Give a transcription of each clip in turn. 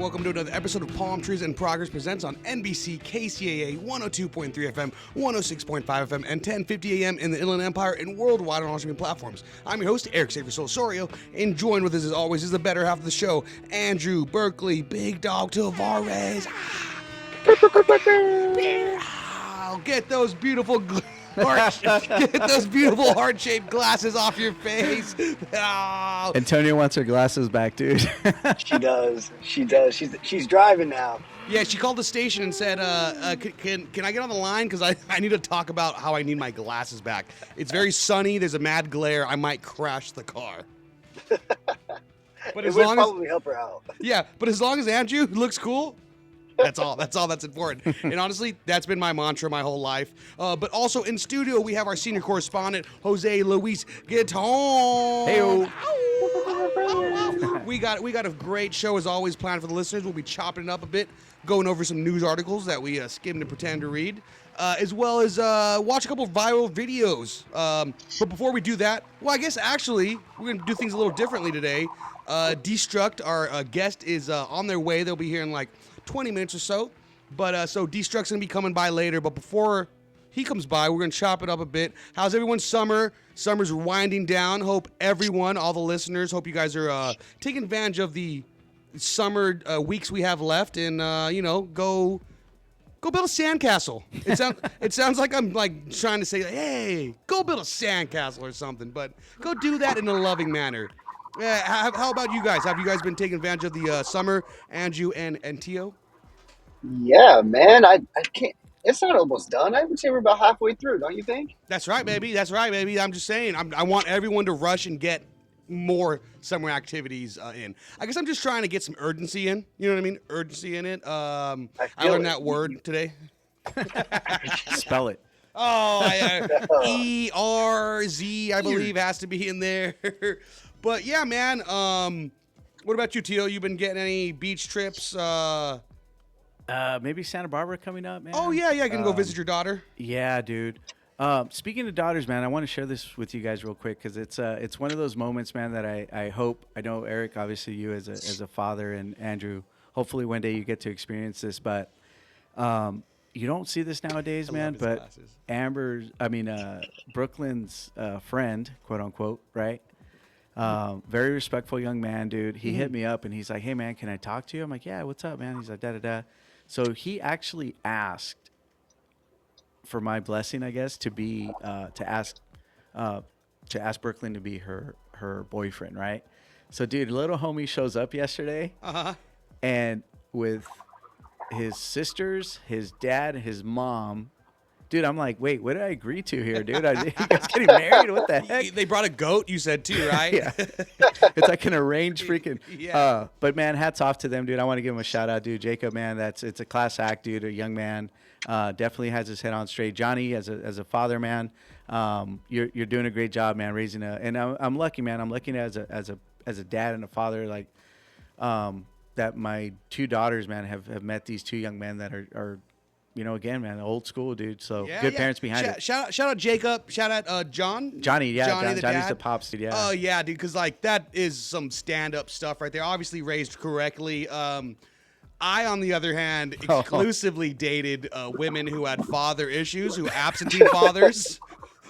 welcome to another episode of Palmtrees in Progress presents on NBC KCAA 102.3 FM, 106.5 FM, and 1050 AM in the Inland Empire and worldwide on all streaming platforms. I'm your host, Erick Osario, and joined with us as always is the better half of the show, Andrew Berkeley, Big Dog Tavares. Get those beautiful heart-shaped glasses off your face. Oh. Antonio wants her glasses back, dude. She does. She's driving now. Yeah, she called the station and said, can I get on the line? Because I need to talk about how I need my glasses back. It's very sunny. There's a mad glare. I might crash the car. But It would probably help her out. Yeah, but as long as Andrew looks cool, that's all that's important. And honestly, that's been my mantra my whole life. But also in studio, we have our senior correspondent, Jose Luis Guiton. Hey-o. We got a great show as always planned for the listeners. We'll be chopping it up a bit, going over some news articles that we skimmed and pretend to read, as well as watch a couple of viral videos. But before we do that, well, I guess actually we're going to do things a little differently today. Destruct, our guest, is on their way. They'll be here in like 20 minutes or so. But so Destruct's going to be coming by later. But before he comes by, we're going to chop it up a bit. How's everyone's summer? Summer's winding down. Hope everyone, all the listeners, hope you guys are taking advantage of the summer weeks we have left and, go build a sandcastle. It sounds like I'm like trying to say, hey, go build a sandcastle or something. But go do that in a loving manner. How about you guys? Have you guys been taking advantage of the summer, Andrew and Tio? Yeah, man. I can't. It's not almost done. I would say we're about halfway through, don't you think? That's right, baby. I'm just saying. I want everyone to rush and get more summer activities in. I guess I'm just trying to get some urgency in. You know what I mean? Urgency in it. I learned that word today. Spell it. Oh, ERZ, I believe, has to be in there. But yeah, man. What about you, Tio? You been getting any beach trips? Maybe Santa Barbara coming up, man. Oh yeah, I can go visit your daughter. Yeah, dude. Speaking of daughters, man, I want to share this with you guys real quick because it's one of those moments, man, that I hope. I know, Eric, obviously you as a father, and Andrew, hopefully one day you get to experience this, but you don't see this nowadays, man. But Brooklyn's friend, quote unquote, right? Very respectful young man, dude. He hit me up and he's like, hey man, can I talk to you? I'm like, yeah, what's up, man? He's like, da-da-da. So he actually asked for my blessing, I guess, to ask Brooklyn to be her boyfriend, right? So dude, little homie shows up yesterday and with his sisters, his dad, his mom. Dude, I'm like, wait, what did I agree to here, dude? You guys getting married? What the heck? They brought a goat, you said too, right? Yeah. It's like an arranged freaking. Yeah. But man, hats off to them, dude. I want to give him a shout out, dude. Jacob, man, it's a class act, dude. A young man, definitely has his head on straight. Johnny, as a father, man, you're doing a great job, man, raising and I'm lucky, man. I'm lucky as a dad and a father, like that. My two daughters, man, have met these two young men that are. Again, man, old school, dude. So good parents behind it. Shout out Jacob. Shout out John. Johnny, yeah. Johnny's the pops, dude, yeah. Oh, yeah, dude, because, like, that is some stand-up stuff right there. Obviously raised correctly. I, on the other hand, exclusively dated women who had father issues, who absentee fathers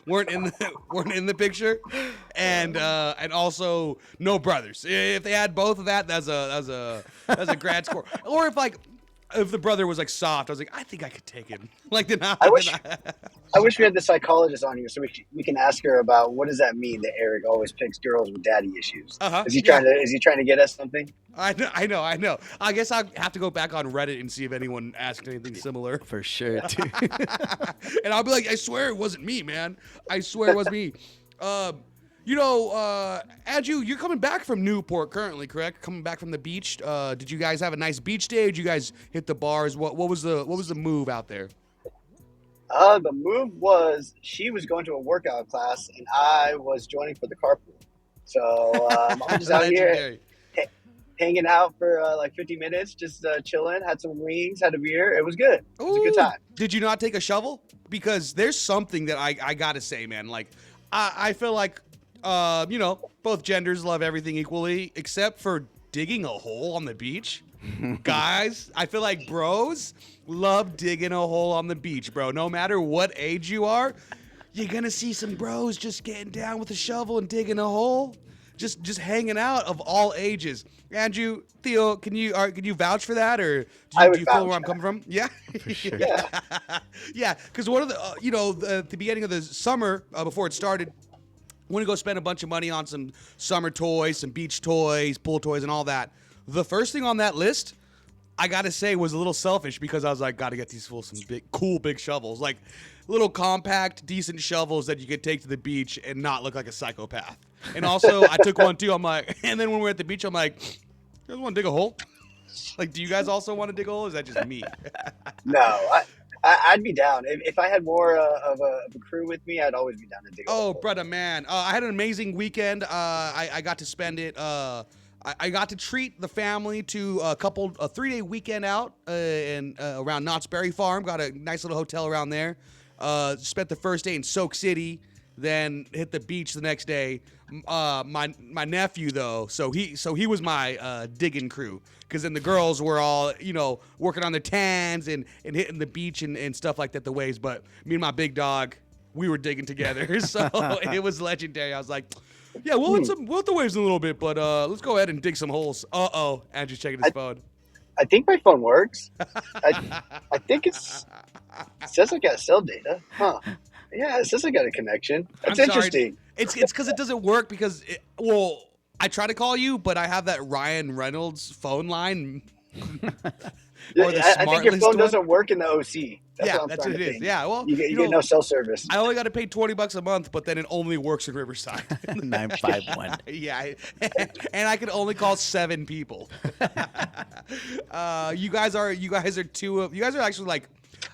weren't in the picture, and also no brothers. If they had both of that, that's a grad score. Or if the brother was like soft, I was like, I think I could take him. Like, I wish we had the psychologist on here so we can ask her about what does that mean that Eric always picks girls with daddy issues. Is he trying to get us something? I know. I guess I'll have to go back on Reddit and see if anyone asked anything similar. For sure, dude. And I'll be like, I swear it wasn't me, man. I swear it wasn't me. Andrew, you're coming back from Newport currently, correct? Coming back from the beach. Did you guys have a nice beach day? Did you guys hit the bars? What was the move out there? The move was she was going to a workout class and I was joining for the carpool. So I'm just out here hanging out for like 50 minutes, just chilling. Had some wings, had a beer. It was good. It was a good time. Did you not take a shovel? Because there's something that I gotta say, man. Like I feel like. Both genders love everything equally, except for digging a hole on the beach. Guys, I feel like bros love digging a hole on the beach, bro. No matter what age you are, you're gonna see some bros just getting down with a shovel and digging a hole, just hanging out of all ages. Andrew, Theo, can you vouch for that, or do you feel where I'm coming from? Yeah, For sure. Yeah. yeah. Because one of the at the beginning of the summer before it started, I want to go spend a bunch of money on some summer toys, some beach toys, pool toys, and all that. The first thing on that list, I gotta say, was a little selfish because I was like, gotta get these fools some big shovels, like little compact, decent shovels that you could take to the beach and not look like a psychopath. And also, I took one too. I'm like, and then when we're at the beach, I'm like, you guys want to dig a hole? Like, do you guys also want to dig a hole? Or is that just me? No, I'd be down if I had more of a crew with me. I'd always be down to dig. Oh, brother, man! I had an amazing weekend. I got to spend it. I got to treat the family to a 3-day weekend out in around Knott's Berry Farm. Got a nice little hotel around there. Spent the first day in Soak City, then hit the beach the next day. My nephew though, so he was my digging crew, because then the girls were all working on their tans and hitting the beach and stuff like that, the waves. But me and my big dog, we were digging together, so it was legendary. I was like, yeah, we'll hit the waves in a little bit, but let's go ahead and dig some holes. Andrew's checking his phone. I think my phone works. I think it says I got cell data. Huh. Yeah, it says I got a connection. That's interesting. It's because it doesn't work because I try to call you, but I have that Ryan Reynolds phone line. I think your phone doesn't work in the OC. That's what it is. Yeah, well, you get no cell service. I only got to pay $20 a month, but then it only works in Riverside. 951. Yeah, and I can only call 7 people. You guys are actually like,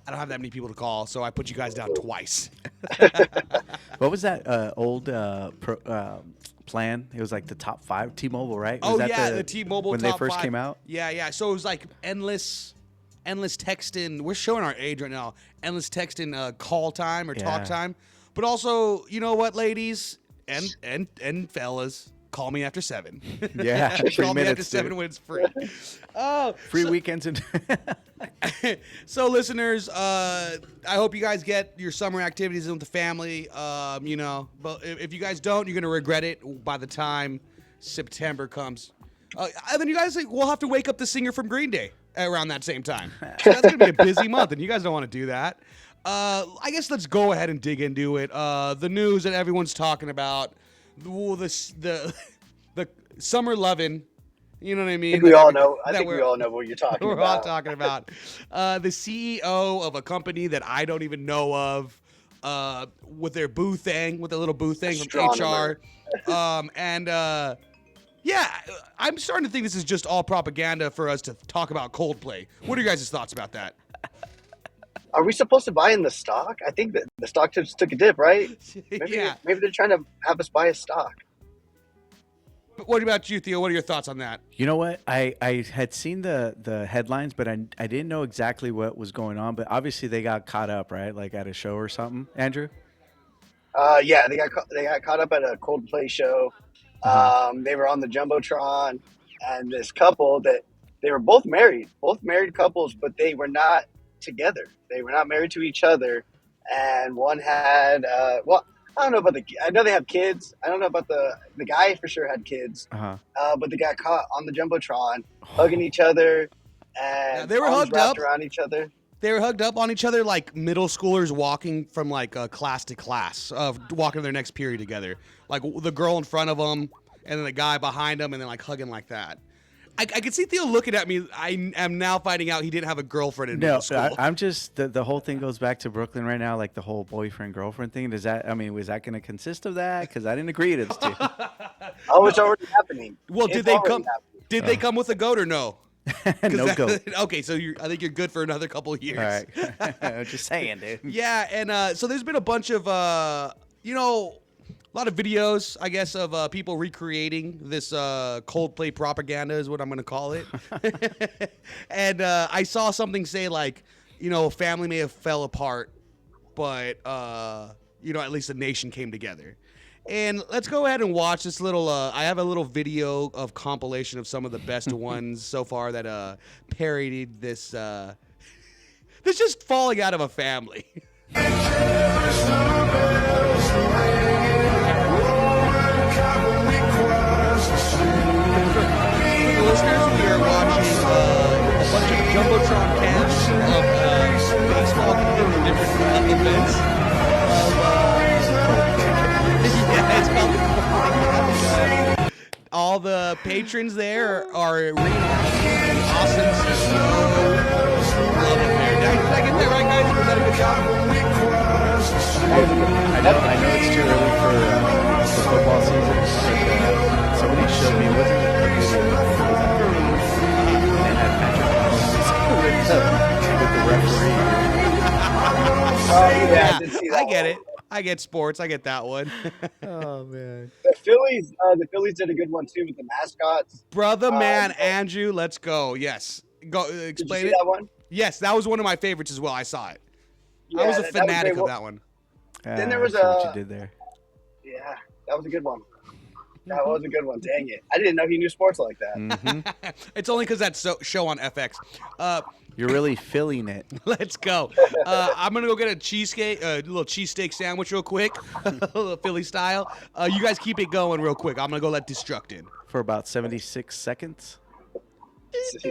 I don't have that many people to call, so I put you guys down twice. What was that old plan? It was like the top 5 T-Mobile, right? Was that the T-Mobile when top they first 5. came out. Yeah. So it was like endless texting. We're showing our age right now. Endless texting, call time or talk time. But also, you know what, ladies and fellas, call me after 7. Yeah, 3 call me after minutes, 7 when it's free. Free weekends and. So, listeners, I hope you guys get your summer activities in with the family. But if you guys don't, you're gonna regret it by the time September comes. And then you guys will have to wake up the singer from Green Day around that same time. So that's gonna be a busy month, and you guys don't want to do that. I guess let's go ahead and dig into it. The news that everyone's talking about, the summer lovin'. You know what I mean? I think we all know. I think we all know what you're talking about. We're all talking about the CEO of a company that I don't even know of, with their boo thing, with the little boo thing from HR, yeah, I'm starting to think this is just all propaganda for us to talk about Coldplay. What are your guys' thoughts about that? Are we supposed to buy in the stock? I think that the stock just took a dip, right? Yeah. Maybe they're trying to have us buy a stock. What about you, Theo? What are your thoughts on that? You know what? I had seen the headlines, but I didn't know exactly what was going on. But obviously they got caught up, right? Like at a show or something. Andrew? Yeah, they got caught up at a Coldplay show. They were on the Jumbotron, and this couple that they were both married couples, but they were not together. They were not married to each other, and one had I don't know about I know they have kids. I don't know about the guy for sure had kids. But they got caught on the Jumbotron hugging each other, and they were hugged up around each other. They were hugged up on each other like middle schoolers walking from like class to class, walking to their next period together. Like the girl in front of them, and then the guy behind them, and then like hugging like that. I could see Theo looking at me. I am now finding out he didn't have a girlfriend in middle school. I'm just the whole thing goes back to Brooklyn right now, like the whole boyfriend girlfriend thing. Was that going to consist of that? Because I didn't agree to it. Oh, it's already happening. Well, did they come? Did they come with a goat or no? No goat. Okay, so I think you're good for another couple of years. All right, I'm just saying, dude. Yeah, and so there's been a bunch of a lot of videos, I guess, of people recreating this Coldplay propaganda is what I'm going to call it. And I saw something say like, family may have fell apart, but at least the nation came together. And let's go ahead and watch this little. I have a little video of compilation of some of the best ones so far that parodied this. This just falling out of a family. For the listeners, we are watching a bunch of jumbotron cams of baseball games and different events. Yeah, it's called the all the patrons there are reenacting awesome CEO. Love it there. Did I get that right, guys? Was that a good job? I know it's too early for football season, but somebody showed me, it wasn't a video, it was a they had Patrick Mahomes with the referee. Oh, yeah, I did see that I get one. it. I get sports. I get that one. Oh, man. The Phillies did a good one too with the mascots. Brother, man, Andrew, let's go. Yes. Go Did you explain see it. that one? Yes, that was one of my favorites as well. I saw it. I Yeah, was a that fanatic great. of that one. Then there was I see what a- you did there. Yeah, that was a good one. That was a good one. Dang it! I didn't know he knew sports like that. Mm-hmm. It's only because that's show on FX. You're really feeling it. Let's go. I'm gonna go get a little cheesesteak sandwich real quick, a little Philly style. You guys keep it going real quick. I'm gonna go let Destruct in. For about 76 seconds. Yeah,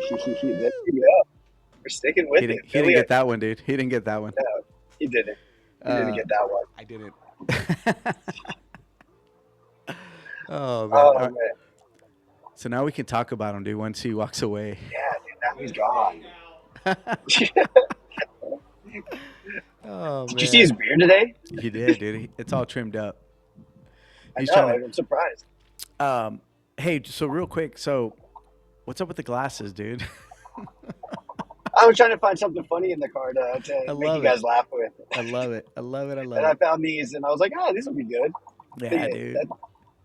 we're sticking with He it. didn't get that one, dude. He didn't get that one. No, he didn't. He didn't get that one. I didn't. Oh, man. Oh All right. man. So now we can talk about him, dude, once he walks away. Yeah, dude, now he's gone. Oh, Did you see his beard today? He did, dude. It's all trimmed up. I He's know. trying I'm surprised. to. Hey, so real quick. So, what's up with the glasses, dude? I was trying to find something funny in the car to make love you guys laugh with. I love it. I love it. I love And I it. found these, and I was like, "Oh, these will be good." Yeah, dude.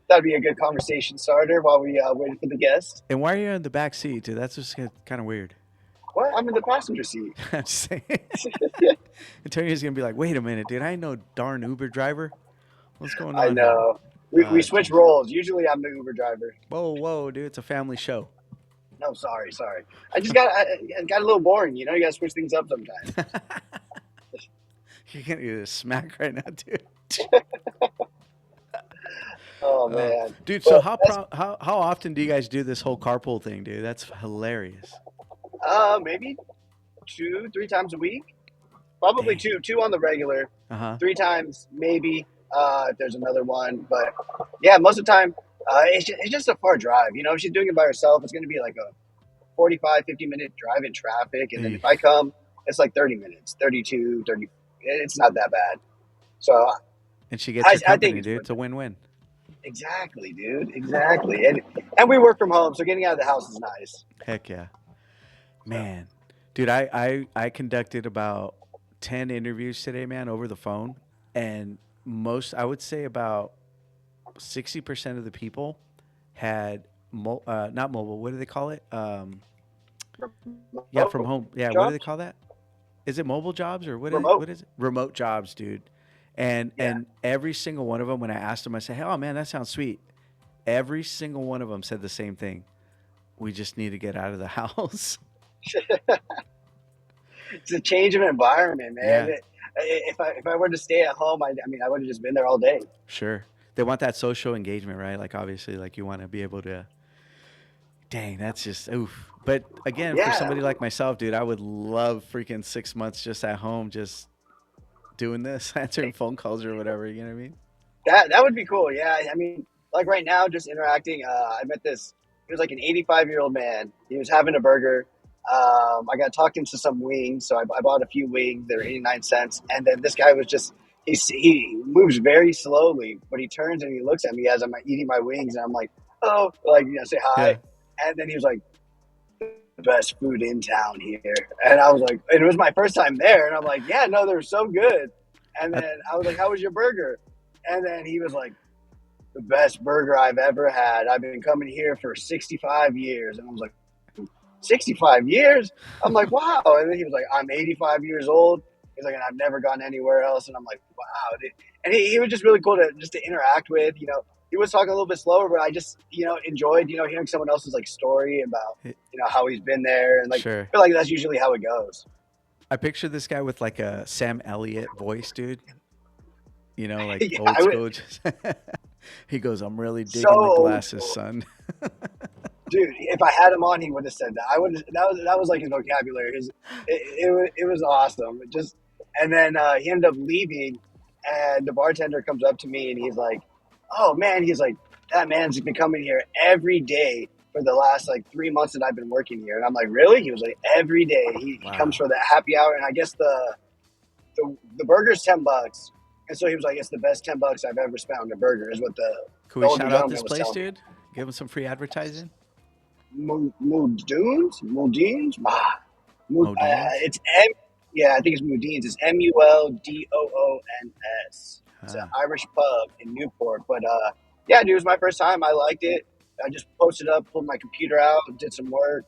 That'd be a good conversation starter while we waited for the guest. And why are you in the back seat, dude? That's just kind of weird. What? I'm in the passenger seat. I'm just saying. Antonio's gonna be like, "Wait a minute, dude. I ain't no darn Uber driver. What's going on?" I know. We switch roles. Usually, I'm the Uber driver. Whoa, dude. It's a family show. No, sorry. I just got a little boring. You know, you got to switch things up sometimes. You're gonna get a smack right now, dude. Oh man, Dude. So But how often do you guys do this whole carpool thing, dude? That's hilarious. maybe 2-3 times a week. Probably Dang. two on the regular. Uh huh. 3 times maybe if there's another one. But yeah, most of the time it's just a far drive. You know, if she's doing it by herself, it's going to be like a 45-50 minute drive in traffic, and then if I come, it's like 30 minutes, 32, 30. It's not that bad. So And she gets your I think company, it's dude. It's a win-win. exactly, dude, exactly. And we work from home, so getting out of the house is nice. Heck yeah, man. Dude, I conducted about 10 interviews today, man, over the phone, and I would say about 60% of the people had not mobile. What do they call it? Yeah, from home. Yeah, what do they call that? Is it mobile jobs or what? Remote. What is it? Remote jobs, dude. And every single one of them, when I asked them, I said, "Hey, oh man, that sounds sweet." Every single one of them said the same thing. We just need to get out of the house. It's a change of environment, man. Yeah. If I were to stay at home, I mean, I would have just been there all day. Sure. They want that social engagement, right? Like obviously, like you want to be able to. Dang, that's just oof. But again, for Yeah. somebody like myself, dude, I would love freaking 6 months just at home, just doing this, answering phone calls or whatever. You know what I mean? That would be cool. Yeah, I mean, like right now, just interacting. I met this. He was like an 85-year-old man. He was having a burger. I got talked into some wings, so I bought a few wings. They were 89 cents. And then this guy was just he moves very slowly, but he turns and he looks at me as I'm eating my wings, and I'm like, oh, like say hi. Yeah. And then he was like, the best food in town here. And I was like, and it was my first time there, and I'm like, yeah, no, they're so good. And then I was like, how was your burger? And then he was like, the best burger I've ever had. I've been coming here for 65 years. And I was like, 65 years? I'm like, wow. And then he was like, I'm 85 years old. He's like, and I've never gone anywhere else. And I'm like, wow. Dude. And he was just really cool to interact with. You know, he was talking a little bit slower, but I just, enjoyed, hearing someone else's like story about, how he's been there. And like, Sure. I feel like that's usually how it goes. I picture this guy with like a Sam Elliott voice, dude. Like Yeah, old school. He goes, I'm really digging the glasses, son. Dude, if I had him on, he would have said that. That was like his vocabulary. It was awesome. And then he ended up leaving, and the bartender comes up to me and he's like, "Oh man," he's like, "that man's been coming here every day for the last like 3 months that I've been working here." And I'm like, "Really?" He was like, "Every day. He comes for the happy hour, and I guess the burger's $10." And so he was like, "It's the best $10 I've ever spent on a burger." Is what the Can we older shout out this gentleman was place, telling me. dude? Give him some free advertising. Muldoons? It's I think it's Muldoons. It's Muldoons. It's an Irish pub in Newport. But yeah, dude, it was my first time. I liked it. I just posted up, pulled my computer out, did some work,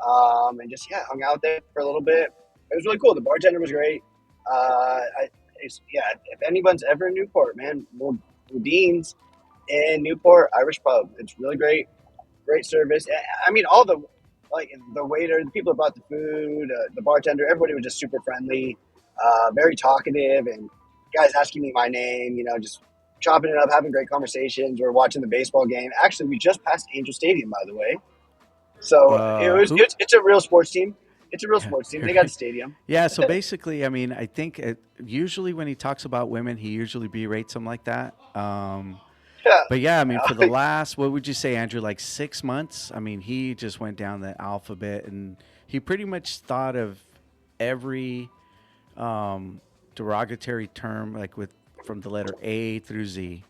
and just hung out there for a little bit. It was really cool. The bartender was great. If anyone's ever in Newport, man, Muldoons in Newport, Irish pub. It's really great. Great service. I mean, all the waiter, the people who brought the food, the bartender, everybody was just super friendly, very talkative, and guys asking me my name, just chopping it up, having great conversations. We're watching the baseball game. Actually, we just passed Angel Stadium, by the way. So it's a real sports team. It's a real sports team. They got a stadium. Yeah. So basically, I mean, I think usually when he talks about women, he usually berates them like that. But yeah, I mean, for the last, what would you say, Andrew, like 6 months? I mean, he just went down the alphabet, and he pretty much thought of every derogatory term, like from the letter A through Z.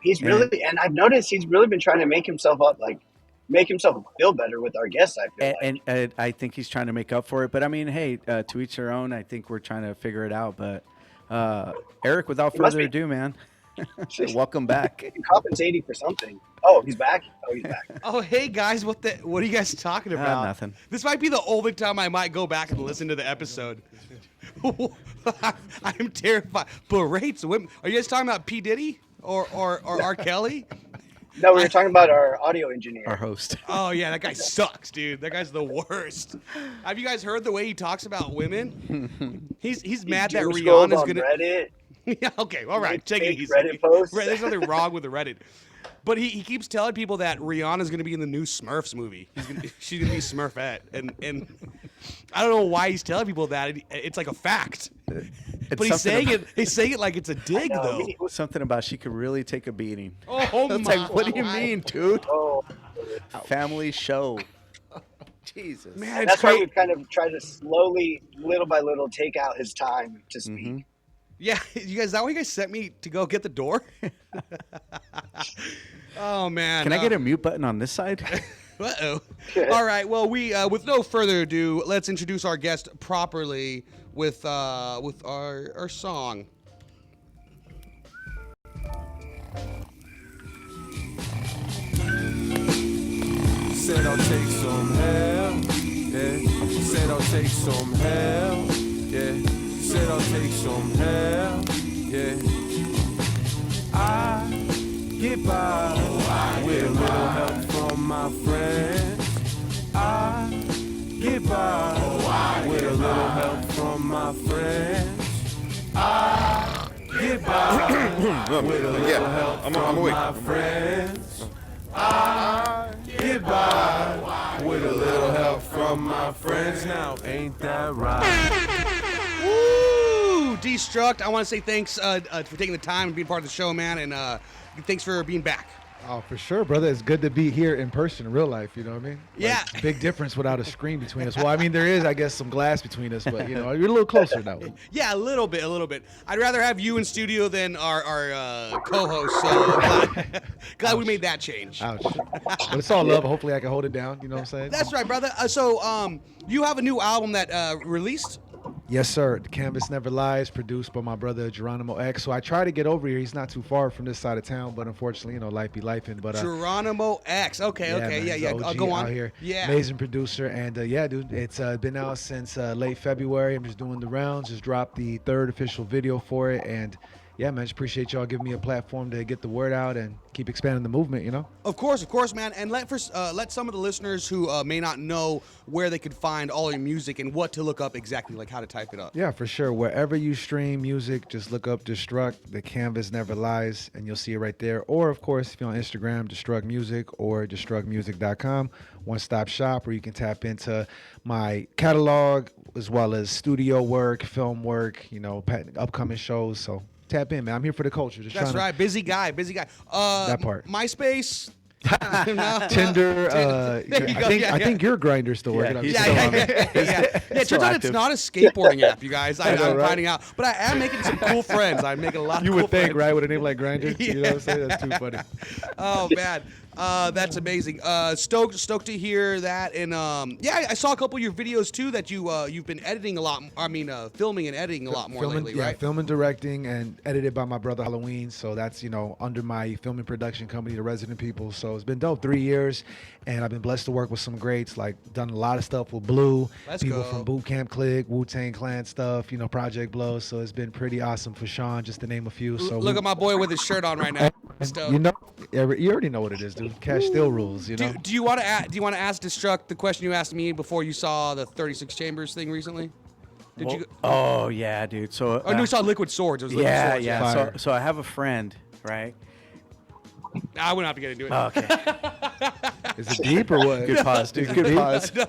And I've noticed he's really been trying to make himself feel better with our guests. I feel and I think he's trying to make up for it. But I mean, hey, to each their own. I think we're trying to figure it out. But Eric, without further ado, man. Welcome back. Compensating for something. Oh, he's back. Oh, hey guys, what are you guys talking about? Nothing. This might be the only time I might go back and listen to the episode. I'm terrified. Berates women. Are you guys talking about P. Diddy or R. Kelly? No, we were talking about our audio engineer, our host. Oh yeah, that guy sucks, dude. That guy's the worst. Have you guys heard the way he talks about women? He's mad that Rihanna's gonna. Reddit. Yeah, okay, all right. Take it easy. Reddit posts. There's nothing wrong with the Reddit. But he keeps telling people that Rihanna's going to be in the new Smurfs movie. She's going to be Smurfette. And I don't know why he's telling people that. It's like a fact. But he's saying it like it's a dig, though. Something about she could really take a beating. Oh, It's like, what do you mean, dude? Oh, Family show. Jesus. Man, that's why we've kind of tried to slowly, little by little, take out his time to speak. Mm-hmm. Yeah, you guys, is that why you guys sent me to go get the door? Oh, man. Can I get a mute button on this side? Uh-oh. All right, well, we with no further ado, let's introduce our guest properly with our song. Said I'll take some help, yeah. Said I'll take some help, yeah. Said I'll take some help, yeah. I get by with a little help from my friends. I get by with a little help from my friends. I get by with a little help from my friends. I get by with a little help from my friends. Now, ain't that right? Woo! Destruct, I want to say thanks for taking the time and being part of the show, man, and thanks for being back. Oh, for sure, brother. It's good to be here in person, real life, you know what I mean? Yeah. Big difference without a screen between us. Well, I mean, there is, I guess, some glass between us, but, you're a little closer now. Yeah, a little bit. I'd rather have you in studio than our co-host, so glad we made that change. Ouch. But it's all love. Hopefully I can hold it down, you know what I'm saying? That's right, brother. So you have a new album that released? Yes, sir. The Canvas Never Lies, produced by my brother Geronimo X. So I try to get over here. He's not too far from this side of town, but unfortunately, life be lifing. But Geronimo X. Okay, man, yeah. he's OG Go on. out here. Yeah. Amazing producer. And yeah, dude, it's been out since late February. I'm just doing the rounds. Just dropped the 3rd official video for it. And yeah, man, just appreciate y'all giving me a platform to get the word out and keep expanding the movement, Of course, man. And let some of the listeners who may not know where they could find all your music and what to look up exactly, like how to type it up. Yeah, for sure. Wherever you stream music, just look up Destruct, The Canvas Never Lies, and you'll see it right there. Or, of course, if you're on Instagram, Destruct Music or destructmusic.com, one-stop shop where you can tap into my catalog as well as studio work, film work, upcoming shows. So tap in, man. I'm here for the culture. That's right. Busy guy. That part. MySpace. Tinder. I think your Grindr's still working. he's It turns out it's not a skateboarding app, you guys. I'm finding out, but I am making some cool friends. I'm making a lot of. You cool would think, friends. right, with a name like Grindr? You know what I'm saying? That's too funny. Oh man, that's amazing. Stoked to hear that. And I saw a couple of your videos too that you've been editing a lot. Filming and editing a lot more lately, right? Filming, directing, and edited by my brother Halloween. So that's under my filming production company, The Resident People. So it's been dope. 3 years, and I've been blessed to work with some greats. Like done a lot of stuff with Blue, people from Boot Camp Click, Wu-Tang Clan stuff. Project Blow. So it's been pretty awesome for Sean, just to name a few. So look at my boy with his shirt on right now. You already know what it is, dude. Cash still rules. Do you want to ask Destruct the question you asked me before you saw the 36 Chambers thing recently? Oh yeah, dude. So no, we saw Liquid Swords. It was Liquid Swords. Yeah. So I have a friend, right? I wouldn't have to get into it. Oh, okay. Is it deep or what? Good pause, dude. Good pause. No.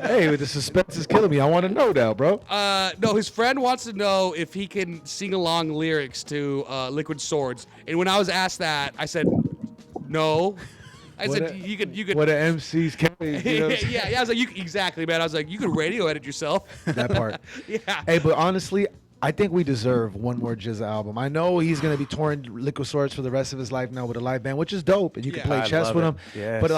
Hey, the suspense is killing me. I want to know now, bro. No, his friend wants to know if he can sing along lyrics to Liquid Swords. And when I was asked that, I said, no. I said you could. What the MCs carry. Yeah. I was like, exactly, man. I was like, you could radio edit yourself. That part. Yeah. Hey, but honestly, I think we deserve one more Jizza album. I know he's going to be touring Liquid Swords for the rest of his life now with a live band, which is dope, and you can play chess with him. Yes. But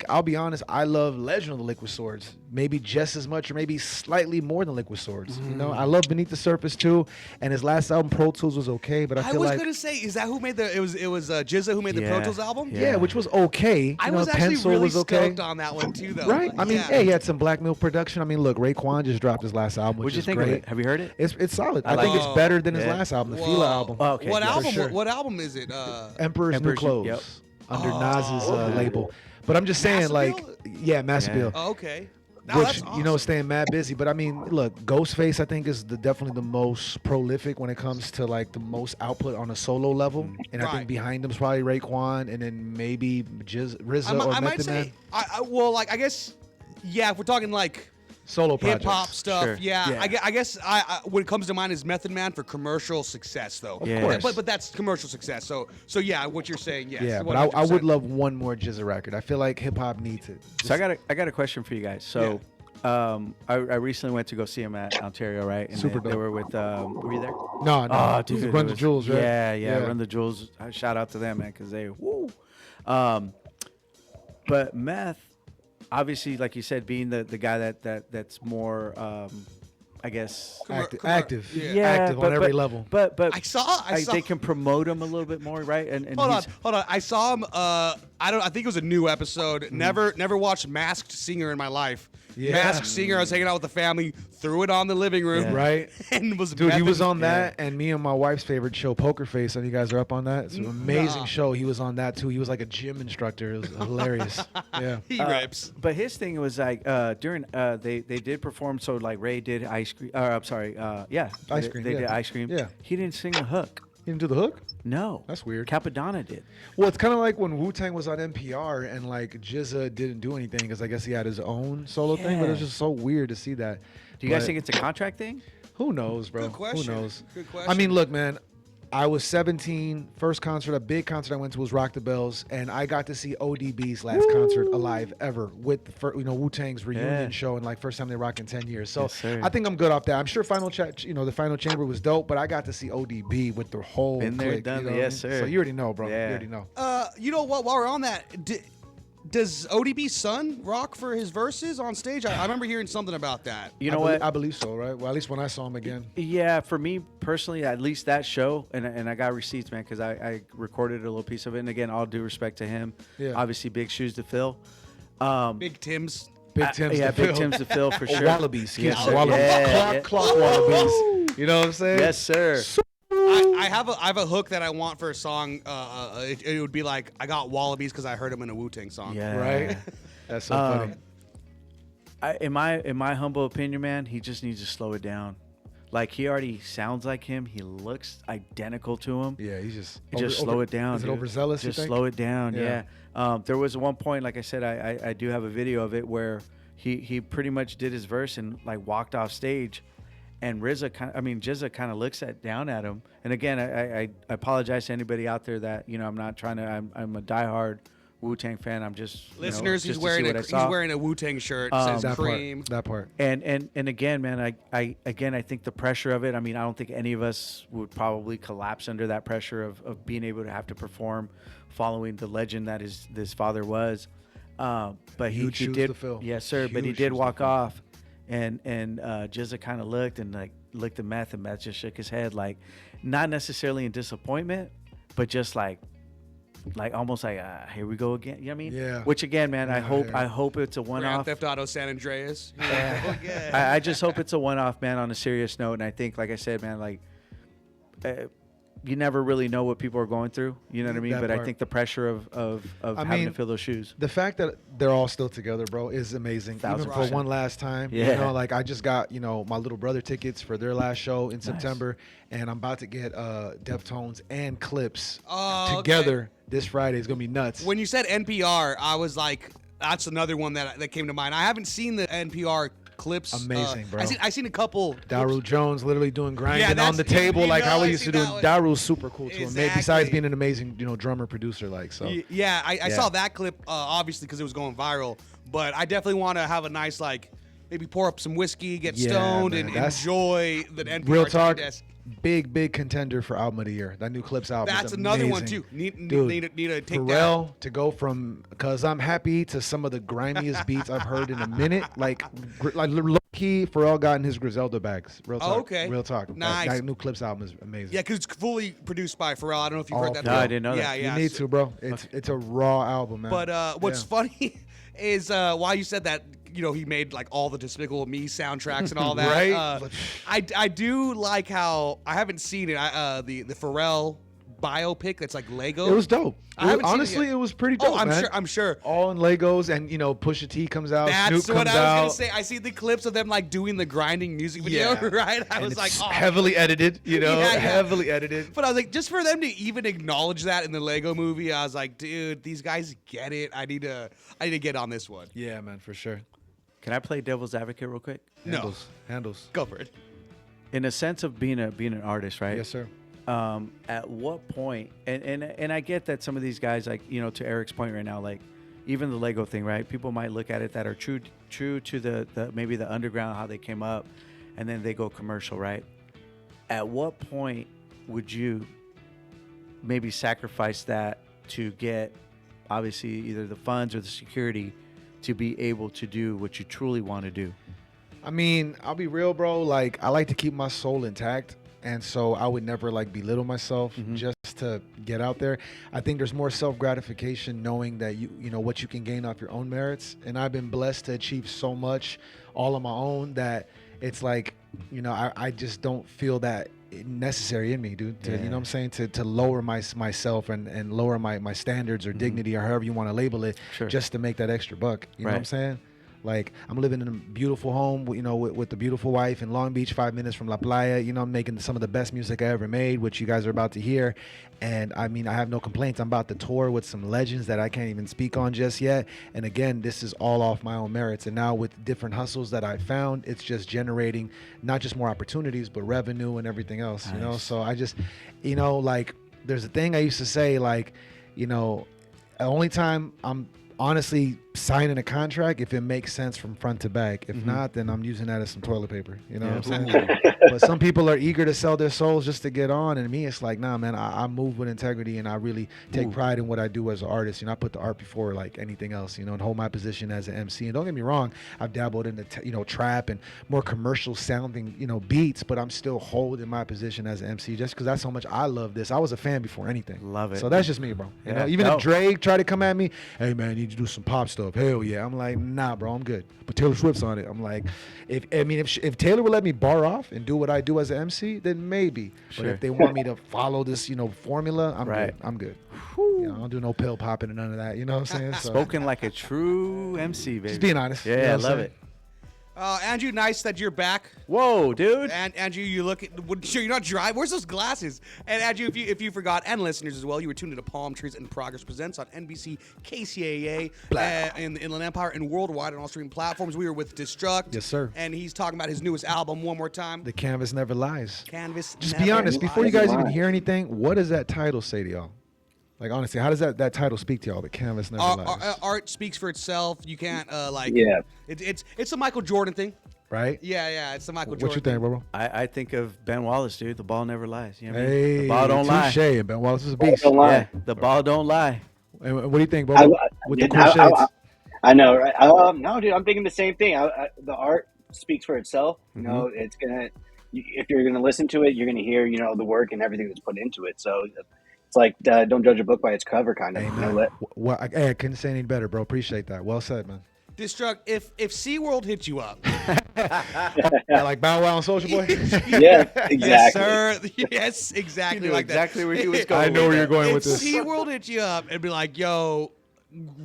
I'll be honest, I love Legend of the Liquid Swords, maybe just as much or maybe slightly more than Liquid Swords. I love Beneath the Surface too, and his last album Pro Tools was okay, but I feel like I was gonna say, is that who made it was Jizza who made the Pro Tools album? Yeah, which was okay. I was actually really stoked on that one too, though. Right? I mean, he had some Black Milk production. I mean, look, Raekwon just dropped his last album, which What'd you is think great. of it? Have you heard it? It's solid. I think it's better than his last album, the Fila album. Oh, okay. What album? sure. What album is it? Emperor's New Clothes under Nas's label. But I'm just saying, Mass Appeal. Oh, okay. Which, that's awesome. staying mad busy. But I mean, look, Ghostface, I think, is definitely the most prolific when it comes to the most output on a solo level. And I think behind him is probably Raekwon, and then maybe RZA or I might Method Man. say, I guess, if we're talking Solo projects. hip hop stuff, Sure. I guess what comes to mind is Method Man for commercial success, though. Of course. But that's commercial success. So what you're saying, yes. Yeah, but I would love one more Jizza record. I feel like hip hop needs it. So I got a question for you guys. So, I recently went to go see him at Ontario, right? And Super they dope. were with. Were you there? No. Oh, dude, Run it the was- Jewels, right? Yeah, Run the Jewels. Shout out to them, man, because they woo. But Meth, obviously, like you said, being the guy that's more, I guess. Active. Active, Active on every level. But I saw. they can promote him a little bit more, right? And Hold on. I saw him. I think it was a new episode. Never watched Masked Singer in my life. Yeah. Masked Singer. I was hanging out with the family. Threw it on the living room. Yeah. Right? And was Dude, he was method- on that, and me and my wife's favorite show, Poker Face, and you guys are up on that. It's an amazing show. He was on that, too. He was like a gym instructor. It was hilarious. Yeah. He rips. But his thing was during they did perform. So Ray did Ice Cream. I'm sorry. Ice Cream, They yeah. did Ice Cream. Yeah. He didn't sing a hook. He didn't do the hook? No. That's weird. Capadonna did. Well, it's kind of like when Wu-Tang was on NPR and Jizza didn't do anything because I guess he had his own solo thing, but Yeah. it's just so weird to see that. Do you guys But think it's a contract thing? who knows, bro? Good question. Who knows? Good I question. mean, look, man, I was 17. First concert, a big concert I went to was Rock the Bells, and I got to see ODB's last concert alive ever with Wu-Tang's reunion show, and first time they rock in 10 years. So Yes, sir. I think I'm good off that. I'm sure the Final Chamber was dope, but I got to see ODB with the whole Been there, clique, done you that. know what I Yes, mean? sir. So you already know, bro. Yeah. You already know. You know what? While we're on that, Does ODB's son rock for his verses on stage? I remember hearing something about that. You know what? I believe so, right? Well, at least when I saw him again. Yeah, for me personally, at least that show, and I got receipts, man, because I recorded a little piece of it. And again, all due respect to him. Yeah. Obviously, big shoes to fill. Big Tim's. Big Tim's yeah, to fill. Big Tim's to fill for sure. Wallabies. Yes, Yeah, sir. Wallabies. Yeah, Clock Wallabies. You know what I'm saying? Yes, sir. I have a hook that I want for a song. It would be like, I got Wallabies because I heard him in a Wu-Tang song. Yeah. Right? That's so funny. In my humble opinion, man, he just needs to slow it down. Like, he already sounds like him. He looks identical to him. Yeah, he's just... Slow it down. Is it dude. overzealous, you Just think? slow it down. Yeah. Yeah. There was one point, like I said, I do have a video of it where he pretty much did his verse and like walked off stage, and Jizza kind of looks down at him. And again, I apologize to anybody out there that, you know, I'm not trying to. I'm a diehard Wu-Tang fan. I'm just Listeners, just he's wearing to see what I saw. a Wu-Tang shirt. Says That cream. part. And again, man, I think the pressure of it. I mean, I don't think any of us would probably collapse under that pressure of being able to have to perform, following the legend that his father was. But Huge he shoes did, to fill. yes, sir. But he Huge did shoes to walk fill. off, and Jizza kind of looked and like looked at Meth, and Meth just shook his head, like not necessarily in disappointment, but just like almost like here we go again. You know what I mean? Yeah. Which again, man, Yeah, I hope it's a Grand one-off. Theft Auto San Andreas. I just hope it's a one-off, man, on a serious note. And I think, like I said, man, like you never really know what people are going through. You know what I mean? That But I part. think the pressure of having to fill those shoes. The fact that they're all still together, bro, is amazing. Even for 1000%. one last time. Yeah. You know, like I just got, my little brother tickets for their last show in September, and I'm about to get Deftones and Clips together this Friday. It's gonna be nuts. When you said NPR, I was like, that's another one that came to mind. I haven't seen the NPR clips. Amazing, bro. I seen a couple. Daru Jones literally doing grinding that's- on the table like how I we used to seen do. that one. Daru's super cool too. Exactly. Besides being an amazing, drummer producer, like so. Yeah, I Yeah. saw that clip obviously because it was going viral. But I definitely want to have a nice maybe pour up some whiskey, get Yeah, stoned, man, and that's- enjoy the NPR Real Tiny talk, Desk. big contender for album of the year. That new Clips album. That's is another one amazing. too. Need to take Pharrell to go from because I'm happy to some of the grimiest beats I've heard in a minute. Like low key, Pharrell got in his Griselda bags. Real talk. Okay. Real talk. Nice. That new Clips album is amazing. Yeah, because it's fully produced by Pharrell. I don't know if you've All heard that. No, I didn't know yeah, that. Yeah, You need to, bro. It's a raw album, man. But what's Yeah. funny is while you said that, he made all the Despicable Me soundtracks and all that. Right? I do like how I haven't seen it. The Pharrell biopic that's like Lego. It was dope. I haven't seen it Honestly, yet. it was pretty dope. Oh, I'm man. sure. I'm sure. All in Legos, and Pusha T comes out. That's Snoop what comes I was out. gonna say. I see the clips of them doing the grinding music video, Yeah. right? I And was like, it's oh. heavily edited. Yeah. Heavily edited. But I was like, just for them to even acknowledge that in the Lego movie, I was like, dude, these guys get it. I need to get on this one. Yeah, man, for sure. Can I play devil's advocate real quick? No. Handles. Go for it. In a sense of being an artist, right? Yes, sir. At what point, and I get that some of these guys, like, to Eric's point right now, like even the Lego thing, right? People might look at it that are true to the maybe the underground, how they came up, and then they go commercial, right? At what point would you maybe sacrifice that to get, obviously, either the funds or the security to be able to do what you truly want to do? I mean, I'll be real, bro. Like, I like to keep my soul intact. And so I would never belittle myself just to get out there. I think there's more self-gratification knowing that you know what you can gain off your own merits. And I've been blessed to achieve so much all on my own that it's like, I just don't feel that necessary in me, dude. To, Yeah. You know what I'm saying? To lower myself and lower my standards or dignity or however you want to label it, Sure. just to make that extra buck. You know what I'm Right. saying? Like, I'm living in a beautiful home, with a beautiful wife in Long Beach, 5 minutes from La Playa. I'm making some of the best music I ever made, which you guys are about to hear. And I mean, I have no complaints. I'm about to tour with some legends that I can't even speak on just yet. And again, this is all off my own merits. And now with different hustles that I found, it's just generating not just more opportunities, but revenue and everything else, So I just, there's a thing I used to say, the only time I'm honestly signing a contract if it makes sense from front to back. If not, then I'm using that as some toilet paper. You know what I'm saying? But some people are eager to sell their souls just to get on, and me, it's like, nah, man, I move with integrity, and I really take pride in what I do as an artist. You know, I put the art before like anything else. You know, and hold my position as an MC. And don't get me wrong, I've dabbled in the trap and more commercial sounding beats, but I'm still holding my position as an MC just because that's how much I love this. I was a fan before anything. Love it. So that's just me, bro. You know, even if Drake tried to come at me, hey man, you need to do some pop stuff. Hell yeah. I'm like, nah, bro, I'm good. But Taylor Swift's on it. I'm like, if Taylor would let me bar off and do what I do as an MC, then maybe. But if they want me to follow this, formula, I'm good. I'm good. I don't do no pill popping and none of that. You know what I'm saying? So, spoken like a true MC, baby. just being honest. Yeah, I love it. Andrew, nice that you're back. Whoa, dude. And Andrew, you're not dry. Where's those glasses? And Andrew, if you forgot, and listeners as well, you were tuned into Palmtrees and Progress Presents on NBC, KCAA, in the Inland Empire, and worldwide on all streaming platforms. We were with Destruct. Yes, sir. And he's talking about his newest album one more time. The Canvas Never Lies. Canvas. Just Never be honest. Lies. Before you guys even hear anything, what does that title say to y'all? Like, honestly, how does that title speak to y'all? The Canvas Never Lies. Art speaks for itself. You can't It's a Michael Jordan thing. Right? Yeah, it's the Michael Jordan. What you think, bro? I think of Ben Wallace, dude. The ball never lies. You know what I mean? Hey, The ball don't lie. touche. Ben Wallace is a beast. Yeah, the ball don't lie. And what do you think, bro? With the cool shades? I know, right? No, dude, I'm thinking the same thing. The art speaks for itself. You know, it's gonna. If you're gonna listen to it, you're gonna hear, the work and everything that's put into it. So it's like don't judge a book by its cover, kind of. I couldn't say any better, bro. Appreciate that. Well said, man. Destruct, if SeaWorld hit you up. Like Bow Wow and Soulja Boy? Yeah, exactly. Yes, sir. Yes, exactly like exactly that. where he was going. I know where you're going with If this. SeaWorld hit you up and be like, yo,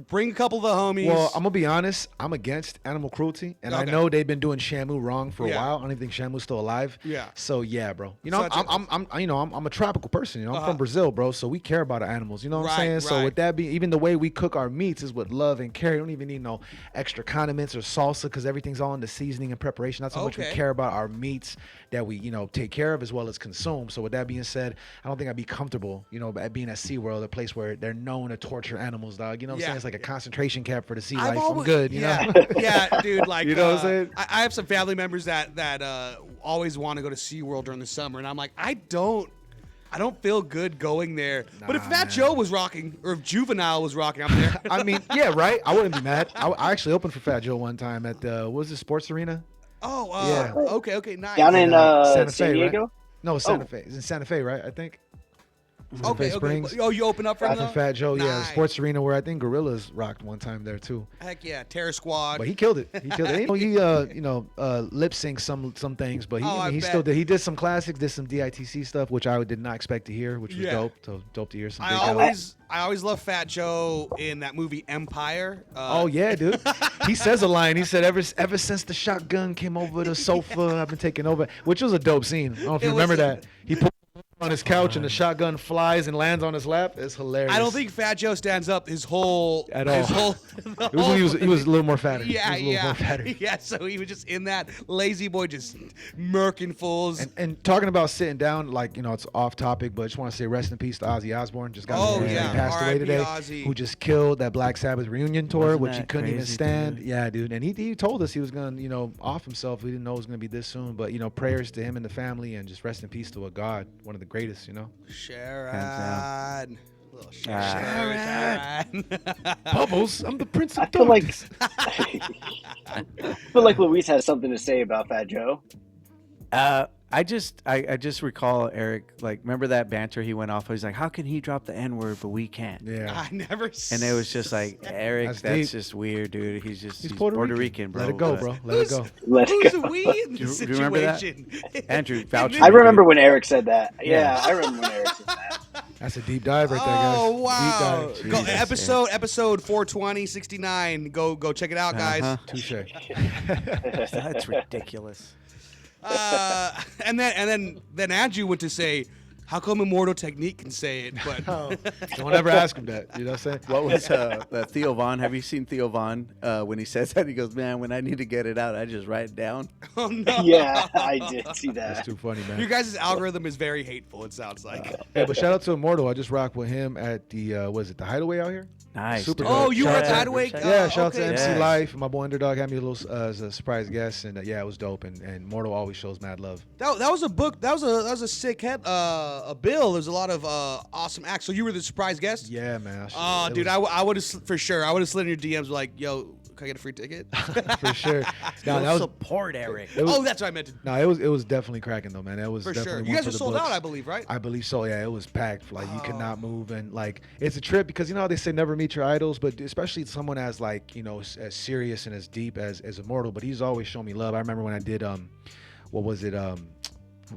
bring a couple of the homies. Well, I'm gonna be honest. I'm against animal cruelty, and I know they've been doing Shamu wrong for a while. I don't even think Shamu's still alive. Yeah. So yeah, bro. I'm a tropical person. I'm from Brazil, bro. So we care about our animals. You know what I'm saying? So with that being, even the way we cook our meats is with love and care. You don't even need no extra condiments or salsa because everything's all in the seasoning and preparation. That's how much we care about our meats that we take care of as well as consume. So with that being said, I don't think I'd be comfortable, at being at SeaWorld, a place where they're known to torture animals, dog. You know what I'm saying? It's like a concentration camp for the sea life. I'm good, you know? Yeah, dude, like, you know what I'm saying? I have some family members that always want to go to SeaWorld during the summer, and I'm like, I don't feel good going there. But if Fat Joe was rocking, or if Juvenile was rocking, I'm there. I mean, yeah, right? I wouldn't be mad. I actually opened for Fat Joe one time at what was it, Sports Arena? Oh, okay, nice. Down in Santa Fe, San Diego? Right? No, Santa Fe. It's in Santa Fe, right? I think. Okay. Springs. Oh, you open up for him? Fat Joe, yeah, Nice. Sports Arena where I think Gorillas rocked one time there too. Heck yeah, Terror Squad. But he killed it. He lip synced some things, but he still did. He did some classics, did some DITC stuff, which I did not expect to hear, which was dope. So dope to hear some. I always love Fat Joe in that movie Empire. Oh yeah, dude. He says a line. He said, "Ever since the shotgun came over the sofa, I've been taking over," which was a dope scene. I don't know if you remember that. He put on his couch and the shotgun flies and lands on his lap. It's hilarious. I don't think Fat Joe stands up his whole at all. It was when he was a little more fatter. Yeah. So he was just in that lazy boy, just murking fools. And talking about sitting down, like it's off topic, but I just want to say rest in peace to Ozzy Osbourne. Just got he passed away today. Ozzy. Who just killed that Black Sabbath reunion tour, which he couldn't even stand. Dude? Yeah, dude. And he told us he was gonna off himself. We didn't know it was gonna be this soon, but prayers to him and the family, and just rest in peace to a god, one of the greatest. Sharon. Little Sharon. Bubbles, I'm the prince of I feel darkness. like Luis has something to say about Fat Joe. I just recall Eric, like, remember that banter he went off? He's like, how can he drop the N-word but we can't? Yeah. I never. And it was just like, Eric, that's just weird, dude. He's Puerto Rican, bro. Let it go, bro. Let it go. Who's we in this Do you remember that? situation? Andrew, vouch. I remember when Eric said that. Yeah, I remember when Eric said that. That's a deep dive right there, guys. Oh wow! Deep Go, dive. episode 420, 69. Go check it out, guys. Touche. That's ridiculous. And then Andrew went to say, How come Immortal Technique can say it, but Don't ever ask him that. You know what I'm saying? What was Theo Vaughn? Have you seen Theo Vaughn when he says that? He goes, man, when I need to get it out, I just write it down. oh no. Yeah, I did see That's that. too funny, man. Your guys' algorithm is very hateful, it sounds like. Hey, but shout out to Immortal. I just rocked with him at the the Hideaway out here? Nice. Super dude. Oh, dope. you were Shout at the out- Hideaway? Yeah, shout out to okay. MC Yes. Life. My boy Underdog had me a little as a surprise guest, and yeah, it was dope. And Mortal always shows mad love. That was a book. That was a sick a bill. There's a lot of awesome acts. So you were the surprise guest? Yeah, man. Oh, dude, I would have for sure. I would have slid in your DMs like, yo, can I get a free ticket? for sure. No, Go that was, support Eric. it was, Oh, that's what I meant to. no, it was definitely cracking though, man. That was For definitely sure. You one guys for are the sold books. out, I believe, right? I believe so. Yeah, it was packed. Like you could not move, and like it's a trip because you know how they say never meet your idols, but especially someone as like as serious and as deep as Immortal. But he's always shown me love. I remember when I did what was it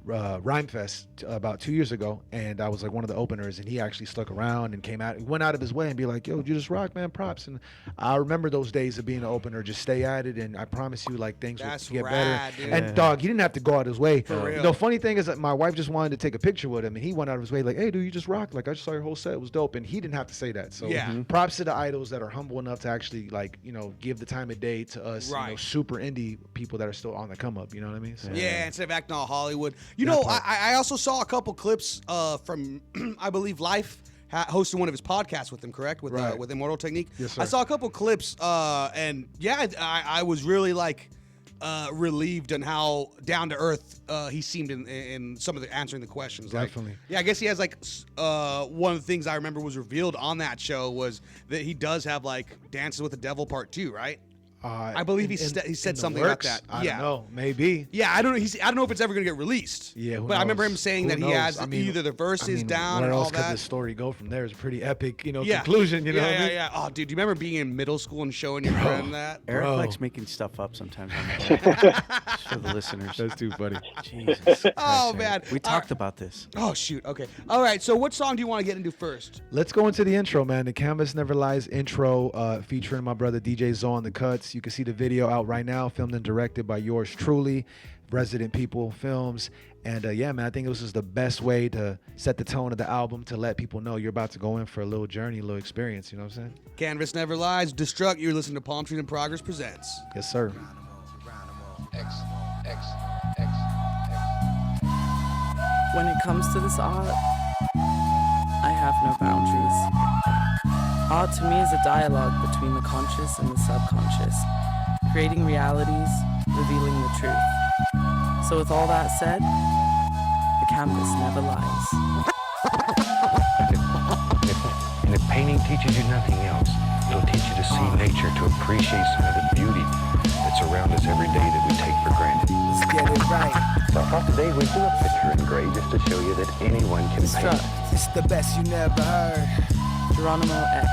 Rhyme Fest about 2 years ago, and I was like one of the openers, and he actually stuck around and went out of his way and be like, yo, you just rock, man, props. And I remember those days of being an opener, just stay at it, and I promise you like things That's would get rad, better. dude. And dog, he didn't have to go out his way. real. The funny thing is that my wife just wanted to take a picture with him, and he went out of his way like, hey dude, you just rock, like I just saw your whole set, it was dope. And he didn't have to say that. So Yeah. Mhm. props to the idols that are humble enough to actually like give the time of day to us Right. super indie people that are still on the come up, you know what I mean? So, Yeah, instead of acting all Hollywood. You That know, part. I also saw a couple clips from, I believe, Life hosting one of his podcasts with him, correct? Right. With Immortal Technique. Yes, sir. I saw a couple clips, and yeah, I was really like relieved on how down to earth he seemed in some of the answering the questions. Definitely. Like, yeah, I guess he has like one of the things I remember was revealed on that show was that he does have like Dances with the Devil Part 2, right? I believe he said in the something about works? that. I Yeah. don't know, maybe. Yeah, I don't know. I don't know if it's ever gonna get released. Yeah, who but I remember knows? him saying Who that he knows? has I mean, either the verses down where and all else could that. the story go from there? It's a pretty epic, Yeah. conclusion. You know yeah, what I mean? yeah. Oh, dude, do you remember being in middle school and showing your friend that? Eric Bro. likes making stuff up sometimes on the Just for the listeners. That's too funny. Jesus Christ, Oh, Eric. man. We talked about this. Oh shoot. Okay. All right. So what song do you want to get into first? Let's go into the intro, man. The Canvas Never Lies intro featuring my brother DJ Zoe on the cuts. You can see the video out right now, filmed and directed by yours truly, Resident People Films. And yeah, man, I think this is the best way to set the tone of the album to let people know you're about to go in for a little journey, a little experience. You know what I'm saying? Canvas Never Lies. Destruct. You're listening to Palmtrees in Progress presents. Yes, sir. When it comes to this art, I have no boundaries. Art to me is a dialogue between the conscious and the subconscious, creating realities, revealing the truth. So with all that said, the canvas never lies. And if painting teaches you nothing else, it'll teach you to see nature, to appreciate some of the beauty that's around us every day that we take for granted. Let's get it right. So I thought today we'd do a picture in gray just to show you that anyone can paint. It's the best you never heard. Geronimo X.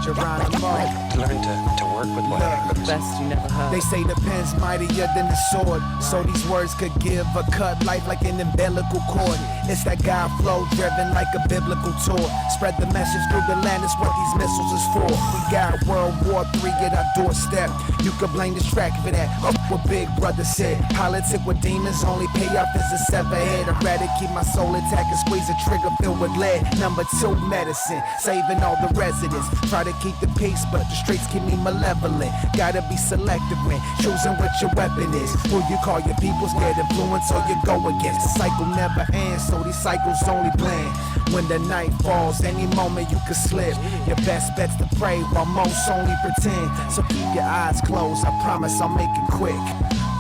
Geronimo. Learn to work with what happens. Best you never heard. They say the pen's mightier than the sword, so these words could give a cut life like an umbilical cord. It's that God flow driven like a biblical tour. Spread the message through the land, it's what these missiles is for. We got World War III at our doorstep. You could blame this track for that. What Big Brother said. Politic with demons, only payoff is a sever head. I'd rather keep my soul intact and squeeze a trigger filled with lead. Number 2, medicine, saving all the residents. Try to keep the peace, but the streets keep me malevolent. Gotta be selective when choosing what your weapon is. Who you call your people, scared influence or you go against. The cycle never ends, so these cycles only blend. When the night falls, any moment you could slip. Your best bet's to pray while most only pretend. So keep your eyes closed, I promise I'll make it quick.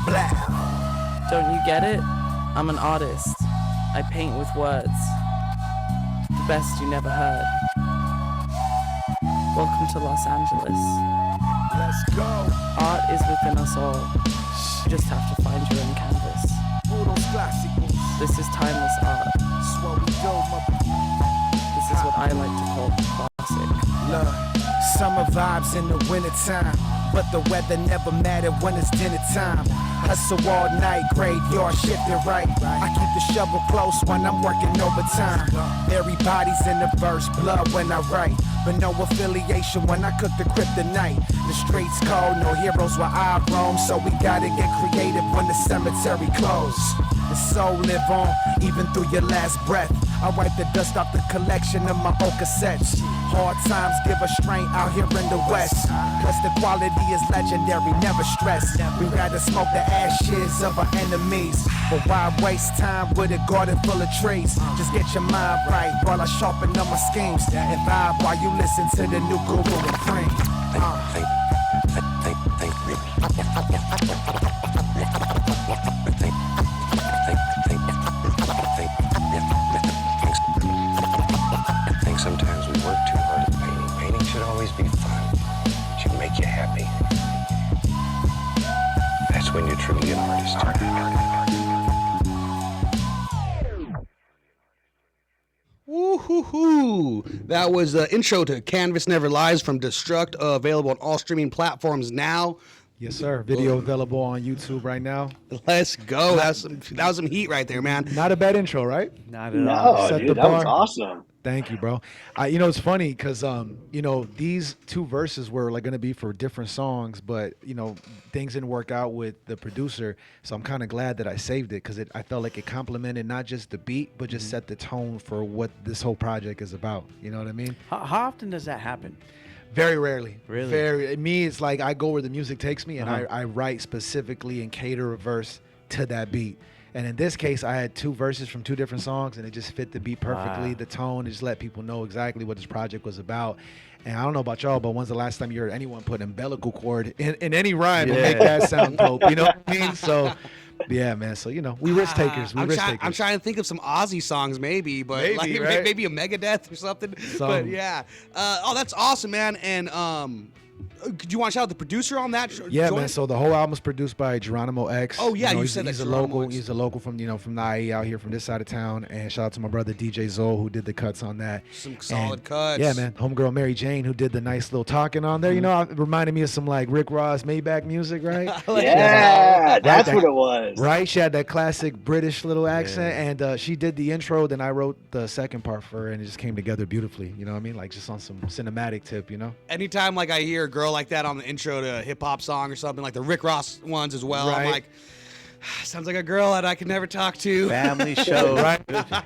Blah. Don't you get it? I'm an artist. I paint with words. The best you never heard. Welcome to Los Angeles. Let's go. Art is within us all. You just have to find your own canvas. Puros clásicos. This is timeless art. That's what we do, This is what I like to call classic. Look, summer vibes in the wintertime, but the weather never mattered when it's dinner time. Hustle all night, graveyard shifting right. I keep the shovel close when I'm working overtime. Everybody's in the verse, blood when I write, but no affiliation when I cook the kryptonite. The streets cold, no heroes where I roam, so we gotta get creative when the cemetery closed. The soul live on, even through your last breath. I wipe the dust off the collection of my old cassettes. Hard times give us strength out here in the West. Plus the quality is legendary, never stress. We rather smoke the ashes of our enemies. But why waste time with a garden full of trees? Just get your mind right while I sharpen up my schemes. And vibe while you listen to the new Guru and Cream. I think sometimes we work too hard at painting. Painting should always be fun. It should make you happy. That's when you're truly an artist. Woo-hoo-hoo. That was the intro to Canvas Never Lies from Destruct, available on all streaming platforms now. Yes, sir. Video available on YouTube right now. Let's go. That was some heat right there, man. Not a bad intro, right? Not at all. No, Set dude, the that was bar. awesome. Thank you, bro. It's funny because these two verses were like gonna be for different songs, but things didn't work out with the producer, so I'm kind of glad that I saved it because I felt like it complemented not just the beat, but just set the tone for what this whole project is about. You know what I mean? How often does that happen? Very rarely. Really? Me, it's like I go where the music takes me, and I write specifically and cater a verse to that beat. And in this case, I had two verses from two different songs, and it just fit the beat perfectly. Wow. The tone, it just let people know exactly what this project was about. And I don't know about y'all, but when's the last time you heard anyone put an umbilical cord in any rhyme and make that sound dope? You know what I mean? So, yeah, man. So, we risk takers. I'm trying to think of some Ozzy songs, maybe, but Maybe, right? maybe a Megadeth or something. But yeah, that's awesome, man. And do you want to shout out the producer on that? Yeah, man. So the whole album was produced by Geronimo X. Oh yeah, you said he's that. a local. He's a local from from the IE out here from this side of town. And shout out to my brother DJ Zoe who did the cuts on that. Some solid cuts. Yeah, man. Homegirl Mary Jane who did the nice little talking on there. It reminded me of some like Rick Ross Maybach music, right? Yeah, that's what it was. Right. She had that classic British little accent, and she did the intro. Then I wrote the second part for her, and it just came together beautifully. You know what I mean? Like just on some cinematic tip. Anytime like I hear a girl like that on the intro to a hip hop song or something, like the Rick Ross ones as well, I'm like, sounds like a girl that I could never talk to. Family show. Right.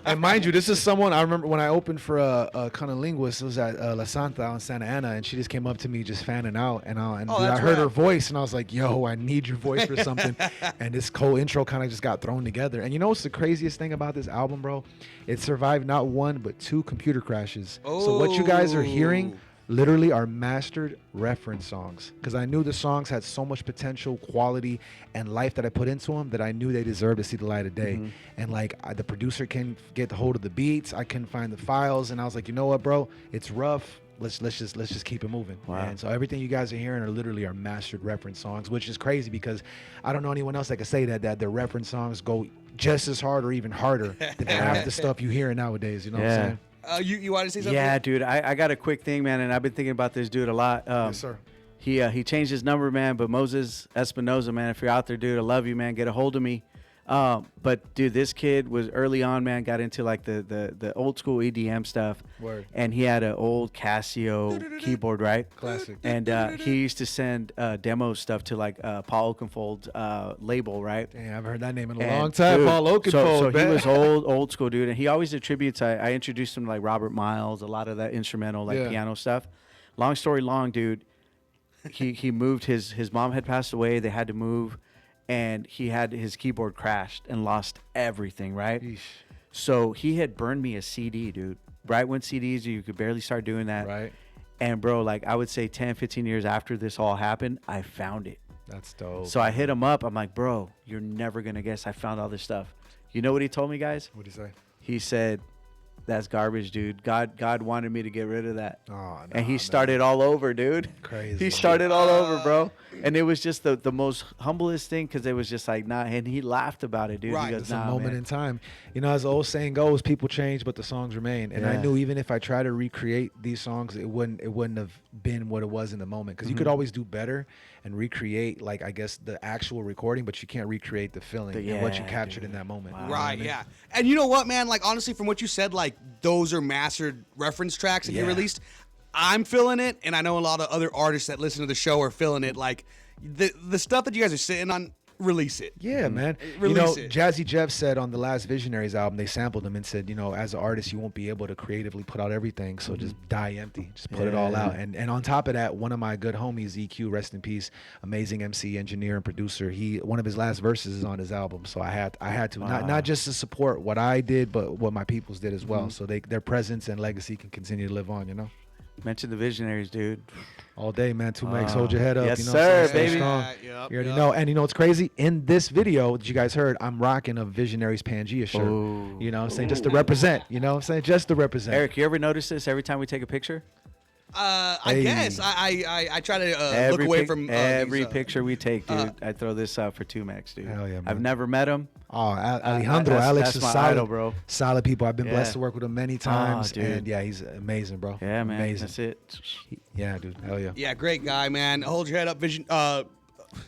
And mind you, this is someone I remember when I opened for a Cunnilinguist. It was at La Santa on Santa Ana, and she just came up to me just fanning out, and I heard her voice, and I was like, yo, I need your voice for something. And this whole intro kind of just got thrown together. And what's the craziest thing about this album, bro? It survived not one but two computer crashes. So what you guys are hearing literally are mastered reference songs, because I knew the songs had so much potential, quality, and life that I put into them that I knew they deserved to see the light of day. And the producer can get the hold of the beats. I couldn't find the files, and I was like, you know what, bro? It's rough. Let's just keep it moving. Wow. And so everything you guys are hearing are literally our mastered reference songs, which is crazy because I don't know anyone else that can say that their reference songs go just as hard or even harder than half the stuff you hear nowadays. You know what I'm saying? You want to say something? Yeah, dude. I got a quick thing, man, and I've been thinking about this dude a lot. Yes, sir. He changed his number, man. But Moses Espinoza, man, if you're out there, dude, I love you, man. Get a hold of me. But dude, this kid was early on, man. Got into like the old school EDM stuff. Word. And he had an old Casio keyboard, right? Classic. And he used to send demo stuff to like Paul Oakenfold's label, right? Damn, I haven't heard that name in a And, long time. dude, Paul Oakenfold. So he man. was old school, dude, and he always attributes. I introduced him to like Robert Miles, a lot of that instrumental, like piano stuff. Long story long, dude. He moved. His mom had passed away. They had to move, and he had his keyboard crashed and lost everything. Right. Yeesh. So he had burned me a CD, dude. Right when CDs, you could barely start doing that. Right. And bro, like I would say 10, 15 years after this all happened, I found it. That's dope. So I hit him up. I'm like, bro, you're never going to guess I found all this stuff. You know what he told me, guys? What'd he say? He said, that's garbage, dude. God wanted me to get rid of that. Oh, And he started all over, dude. Crazy. He started all over, bro. And it was just the most humblest thing because it was just like, nah. And he laughed about it, dude. Right. He goes, It's nah, a moment man. in time. As the old saying goes, people change, but the songs remain. And I Yeah. knew even if I tried to recreate these songs, it wouldn't have been what it was in the moment. Because you could always do better and recreate, like, I guess, the actual recording, but you can't recreate the feeling and what you Yeah, captured dude. in that moment. Wow. You know what I Right, mean? yeah. And you know what, man? Like, honestly, from what you said, like, those are mastered reference tracks that you Yeah. released. I'm feeling it, and I know a lot of other artists that listen to the show are feeling it. Like, the stuff that you guys are sitting on, release it. Yeah, man. Release it. Jazzy Jeff said on the last Visionaries album, they sampled him and said, as an artist, you won't be able to creatively put out everything, so just die empty. Just put it all out. And on top of that, one of my good homies, EQ, rest in peace, amazing MC, engineer, and producer, one of his last verses is on his album. So I had to, not just to support what I did, but what my peoples did as well. So their presence and legacy can continue to live on, Mention the Visionaries, dude. All day, man. 2 Megs, hold your head up. Yes, sir, Stay baby. strong. Yep, You already know. And what's crazy? In this video that you guys heard, I'm rocking a Visionaries Pangea shirt. Ooh. You know what I'm saying? Just to represent. You know what I'm saying? Just to represent. Eric, you ever notice this every time we take a picture? I guess I try to look away from every these, picture we take, dude. I throw this out for 2 Megs, dude. Hell yeah, man. I've never met him. Oh, Alejandro, Alex that's is my solid, idol, bro. Solid people. I've been blessed to work with him many times, dude. and yeah, he's amazing, bro. Yeah, man. Amazing. That's it. Yeah, dude. Hell yeah. Yeah, great guy, man. Hold your head up, Vision. 2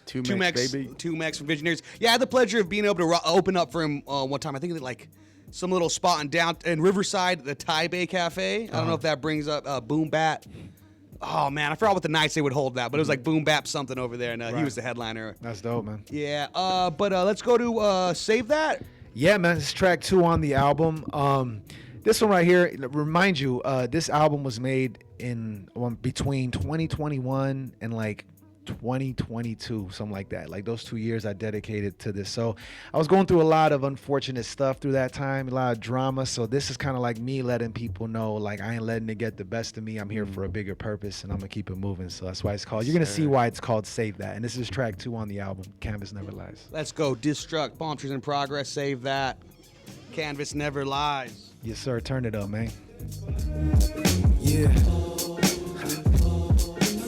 Two Megs, baby. 2 Megs from Visionaries. Yeah, I had the pleasure of being able to open up for him one time. I think like some little spot in Riverside, the Thai Bay Cafe. I don't know if that brings up Boom Bat. Oh man, I forgot what the nights they would hold that, but it was like Boom Bap something over there, and he was the headliner. That's dope, man. Yeah, but let's go to Save That. Yeah, man. This is track 2 on the album. This one right here, remind you, this album was made in between 2021 and like 2022, something like that. Like those 2 years I dedicated to this. So I was going through a lot of unfortunate stuff through that time, a lot of drama. So this is kind of like me letting people know, like, I ain't letting it get the best of me. I'm here for a bigger purpose, and I'm gonna keep it moving. So that's why it's called. You're gonna see why it's called Save That. And this is track 2 on the album, Canvas Never Lies. Let's go. Destruct, Palmtrees in Progress, Save That. Canvas Never Lies. Yes, sir. Turn it up, man. Yeah.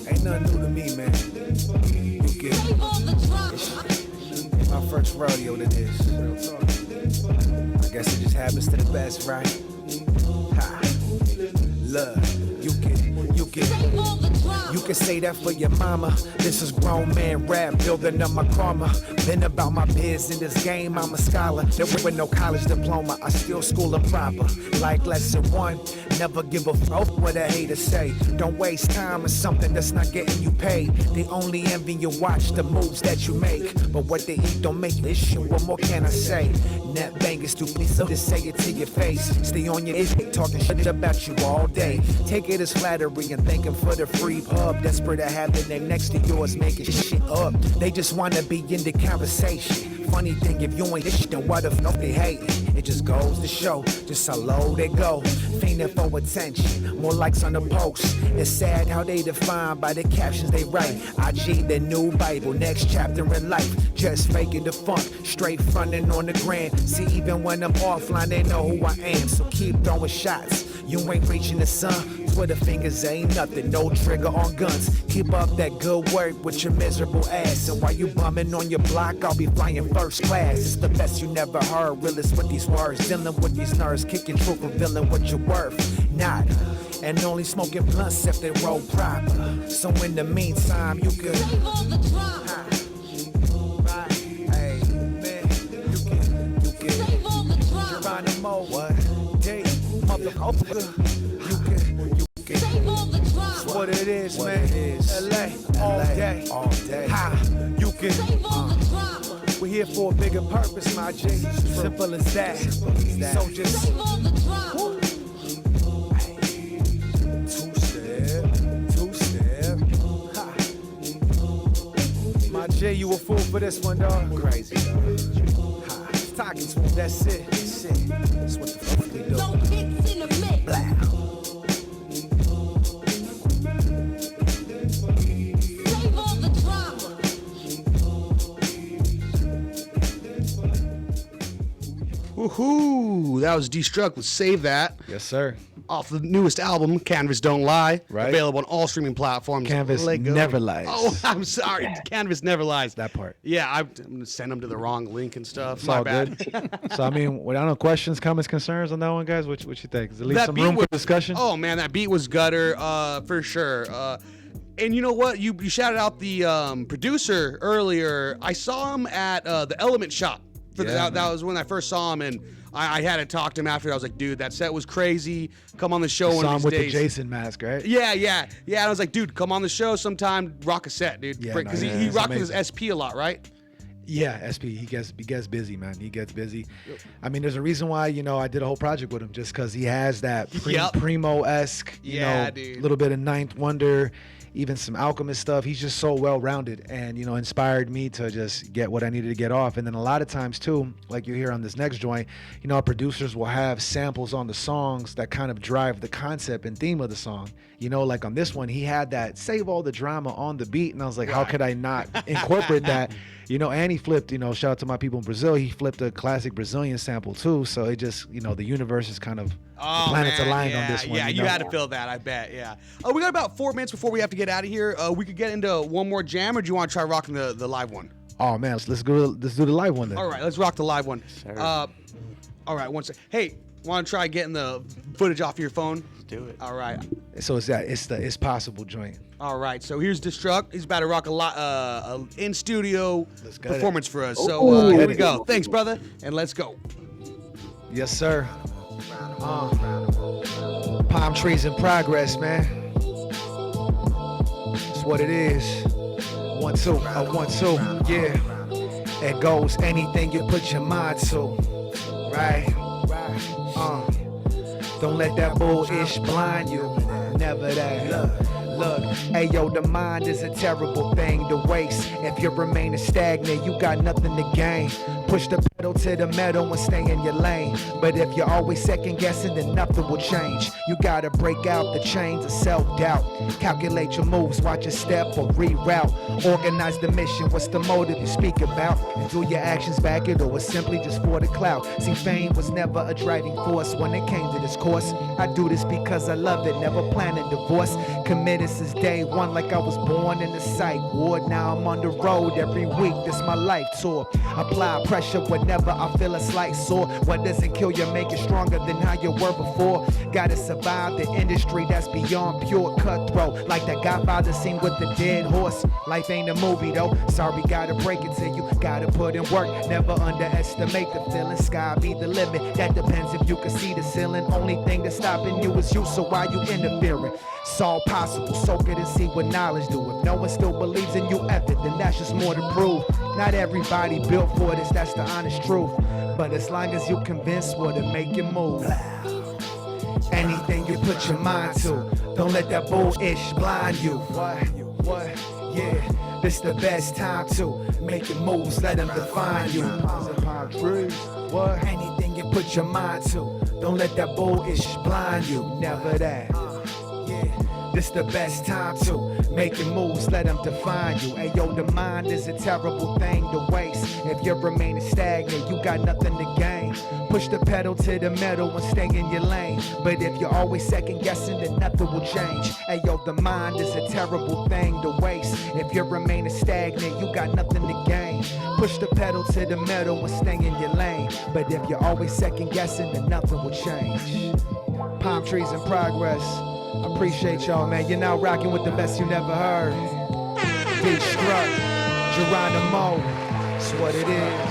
Ain't nothing new to me, man. You get it. It's my first rodeo to this. I guess it just happens to the best, right? Ha. Love, you get it. You get it. You can say that for your mama. This is grown man rap, building up my karma. Been about my biz in this game, I'm a scholar. There with no college diploma, I still school them proper. Like lesson 1, never give a fuck what a hater say. Don't waste time on something that's not getting you paid. They only envy you watch the moves that you make. But what they eat don't make this shit, what more can I say? Net bangers too, please just say it to your face. Stay on your idiot, talking shit about you all day. Take it as flattery and thank him for the free pub. Desperate to have the name next to yours, making shit up. They just wanna be in the conversation. Funny thing, if you ain't this shit, then what if no they hate? It just goes to show just how low they go. Fiending for attention, more likes on the post. It's sad how they define by the captions they write. IG, the new Bible, next chapter in life. Just faking the funk, straight frontin' on the gram. See, even when I'm offline, they know who I am. So keep throwing shots. You ain't reaching the sun. Twitter fingers ain't nothing, no trigger on guns. Keep up that good work with your miserable ass. And while you bumming on your block, I'll be flying first class. It's the best you never heard, realist with these words. Dealing with these nerves, kicking truth, revealing what you're worth. Not, and only smoking blunts if they roll proper. So in the meantime, you could. Hey, man, you can. Geronimo, what? Hey, motherfucker. It's what it is, man. LA, all day. Ha, you can. We're here for a bigger purpose, my G. Simple as that. So just. Woo. Two step. Ha. My G, you a fool for this one, dog. Crazy, dog. Ha. Talking to him, that's it. That's what the fuck we do. No kicks in the mix. Blah. Woohoo! That was Destruct with Save That. Yes, sir. Off the newest album, Canvas Don't Lie. Right. Available on all streaming platforms. Canvas Never Lies. Oh, I'm sorry. Canvas Never Lies. That part. Yeah, I'm going to send them to the wrong link and stuff. It's My all bad. good. So, I mean, I don't know, questions, comments, concerns on that one, guys? What you think? Is there at least That some beat room was- for discussion? Oh, man, that beat was gutter for sure. And you know what? You shouted out the producer earlier. I saw him at the Element Shop. That was when I first saw him, and I had to talk to him after. I was like, dude, that set was crazy. Come on the show one Saw of him these with days. the Jason mask, right? Yeah. And I was like, dude, come on the show sometime. Rock a set, dude. Yeah, Because no, he it's rocked with his amazing. SP a lot, right? Yeah, SP. He gets busy, man. He gets busy. I mean, there's a reason why I did a whole project with him, just because he has that primo-esque, little bit of Ninth Wonder, even some Alchemist stuff. He's just so well-rounded, and inspired me to just get what I needed to get off. And then a lot of times too, like you hear on this next joint, our producers will have samples on the songs that kind of drive the concept and theme of the song. Like on this one, he had that save all the drama on the beat, and I was like, how could I not incorporate that? And he flipped, shout out to my people in Brazil, he flipped a classic Brazilian sample too. So it just, the universe is kind of, the planets aligned on this one. Yeah, you had to feel that, I bet, yeah. We got about 4 minutes before we have to get out of here. We could get into one more jam, or do you want to try rocking the live one? Oh, man, let's do the live one then. All right, let's rock the live one. All right, one sec. Hey, want to try getting the footage off your phone? Let's do it. All right. So it's the It's Possible joint. All right, so here's Destruct. He's about to rock a in studio performance for us. So here we go. Thanks, brother, and let's go. Yes, sir. Palm trees in progress, man. That's what it is. 1 2, 1 2, yeah. It goes anything you put your mind to, right? Don't let that bullish blind you. Never that. Look, hey yo, the mind is a terrible thing to waste. If you're remaining stagnant, you got nothing to gain. Push the pedal to the metal and stay in your lane. But if you're always second guessing, then nothing will change. You gotta break out the chains of self-doubt. Calculate your moves, watch your step or reroute. Organize the mission, what's the motive you speak about? And do your actions back it, or it's simply just for the clout. See, fame was never a driving force when it came to this course. I do this because I love it, never planning divorce. Committed since day one, like I was born in the psych ward. Now I'm on the road every week, this my life tour. Apply pressure whenever I feel a slight sore. What doesn't kill you make you stronger than how you were before. Gotta survive the industry that's beyond pure cutthroat. Like that Godfather scene with the dead horse. Life ain't a movie though, sorry gotta break it to you. Gotta put in work, never underestimate the feeling. Sky be the limit, that depends if you can see the ceiling. Only thing that's stopping you is you, so why you interfering? It's all possible, soak it and see what knowledge do. If no one still believes in you ever, then that's just more to prove. Not everybody built for this, that's the honest truth. But as long as you convinced, what'll make you move. Anything you put your mind to, don't let that bullish blind you. What, yeah, this the best time to make your moves, let them define you. What, anything you put your mind to, don't let that bullish blind you. Never that. This the best time to make your moves, let them define you. Hey yo, the mind is a terrible thing to waste. If you're remaining stagnant, you got nothing to gain. Push the pedal to the metal and stay in your lane. But if you're always second guessing, then nothing will change. Hey yo, the mind is a terrible thing to waste. If you're remaining stagnant, you got nothing to gain. Push the pedal to the metal and stay in your lane. But if you're always second guessing, then nothing will change. Palm trees in progress. I appreciate y'all, man. You're now rocking with the best you never heard. Destruct, Geronimo, that's what it is.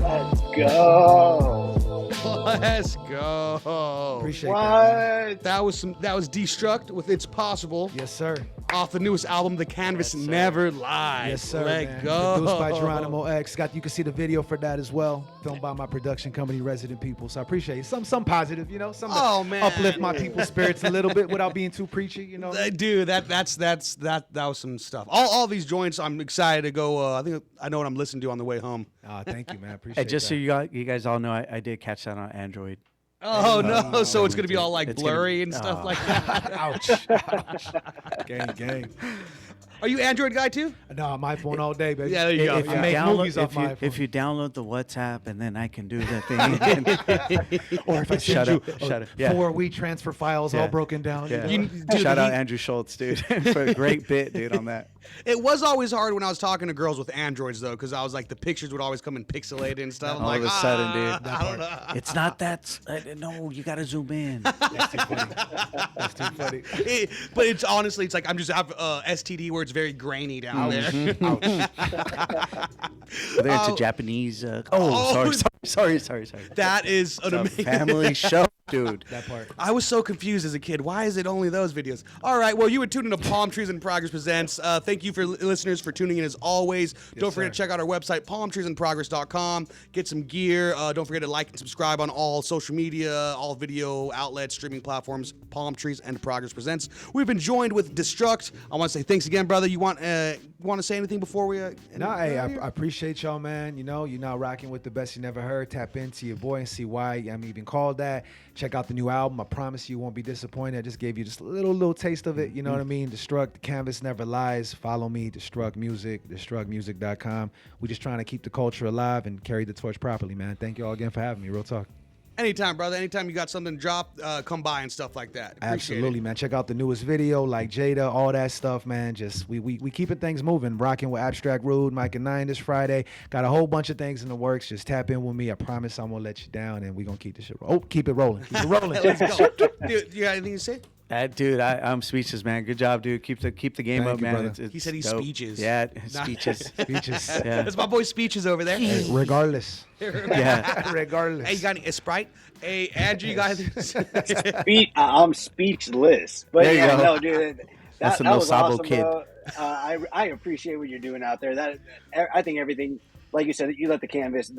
Let's go. Let's go. Appreciate What? That was Destruct with It's Possible. Yes, sir. Off the newest album, The Canvas Never Lies. Yes, sir. Let man. go. Produced by Geronimo X. You can see the video for that as well. Filmed by my production company, Resident People. So I appreciate it. Some positive, some to uplift my people's spirits a little bit without being too preachy, Dude, that was some stuff. All these joints, I'm excited to go. I know what I'm listening to on the way home. Thank you, man. Appreciate Hey, just that. so you guys all know, I did catch that on Android. Oh no! So it's gonna be all like It's blurry gonna- and stuff like that. Ouch. Gang. Are you Android guy too? No, I'm iPhone all day, baby. Yeah, there you go. If you I make movies off my if iPhone. you download the WhatsApp, and then I can do the thing. Or if I Shut send up, you shut up. Yeah. 4 WeTransfer files all Yeah. broken down. Yeah. Dude, Shout out Andrew Schultz, dude, for a great bit, dude, on that. It was always hard when I was talking to girls with Androids though, because I was like the pictures would always come in pixelated and stuff. I'm All like, of a sudden, dude. I don't know. It's not that. No, you gotta zoom in. That's too funny. But it's honestly, it's like I'm just have STD where it's very grainy down there. They're into Japanese. Sorry. That is an It's a amazing family show. dude. That part. I was so confused as a kid. Why is it only those videos? All right, well, you would tune into Palm Trees in Progress Presents. Thank you for listeners for tuning in as always. Don't forget to check out our website, palmtreesinprogress.com. Get some gear. Don't forget to like and subscribe on all social media, all video outlets, streaming platforms, Palm Trees and Progress Presents. We've been joined with Destruct. I want to say thanks again, brother. You want to say anything before we No, hey, I appreciate y'all, man. You know, you're now rocking with the best you never heard. Tap into your boy and see why I'm even called that. Check out the new album. I promise you won't be disappointed. I just gave you just a little taste of it. You know what I mean? Destruct, the canvas never lies. Follow me, Destruct Music, destructmusic.com. We're just trying to keep the culture alive and carry the torch properly, man. Thank you all again for having me. Real talk. Anytime, brother. Anytime you got something to drop, come by and stuff like that. Appreciate Absolutely, it. man. Check out the newest video, like Jada, all that stuff, man. Just we keeping things moving. Rocking with Abstract Rude, Mike and 9 this Friday. Got a whole bunch of things in the works. Just tap in with me. I promise I won't let you down, and we're gonna keep this shit. Keep it rolling. Keep it rolling. Let's go. Dude, you got anything to say? Dude, I'm speechless, man. Good job, dude. Keep the game Thank up, you, man. brother. He said he's dope. speeches. Yeah, speeches. Speeches. Yeah. That's my boy Speeches over there. Hey, regardless. Yeah. Regardless. Hey, you got any Sprite? Hey, Andrew, you got I'm speechless. But There you yeah, go. no, dude, That's that a was Sabo awesome, kid. bro. I appreciate what you're doing out there. I think everything, like you said, you let the canvas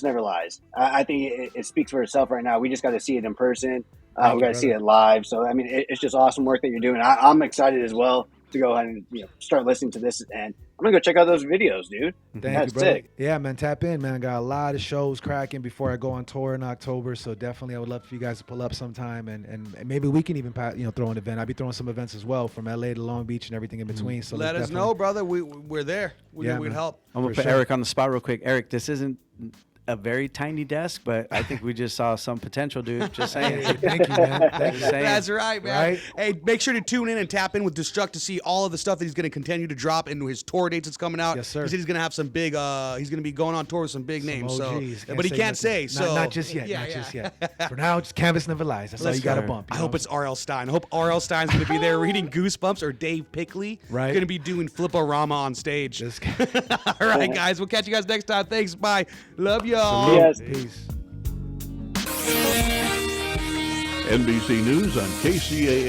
never lies. I think it speaks for itself right now. We just got to see it in person. We got to see it live. So I mean, it's just awesome work that you're doing. I'm excited as well to go ahead and start listening to this, and I'm gonna go check out those videos, dude. Thank That's you, brother. sick. Yeah, man, tap in, man. I got a lot of shows cracking before I go on tour in October, so definitely I would love for you guys to pull up sometime, and maybe we can even throw an event. I'll be throwing some events as well from LA to Long Beach and everything in between. So Let us know, brother. We're there. We'd man. help. I'm gonna For put sure. Eric on the spot real quick. Eric, this isn't a very tiny desk, but I think we just saw some potential, dude. Just saying. Hey, thank you, man. Thank you. Just saying. That's right, man. Right? Hey, make sure to tune in and tap in with Destruct to see all of the stuff that he's going to continue to drop into his tour dates that's coming out. Yes, sir. He said he's going to have some big, he's going to be going on tour with some big names. OGs. But he can't say. nothing. So Not just yet. Yeah, not yeah. just yet. For now, just canvas never lies. That's all Let's you got to go. bump. I hope it's R.L. Stein. I hope R.L. Stein's going to be there reading Goosebumps, or Dave Pickley. Right. Going to be doing Flip-O-Rama on stage. Just All right, guys. We'll catch you guys next time. Thanks. Bye. Love y'all. Yes. peace. NBC News on KCAA.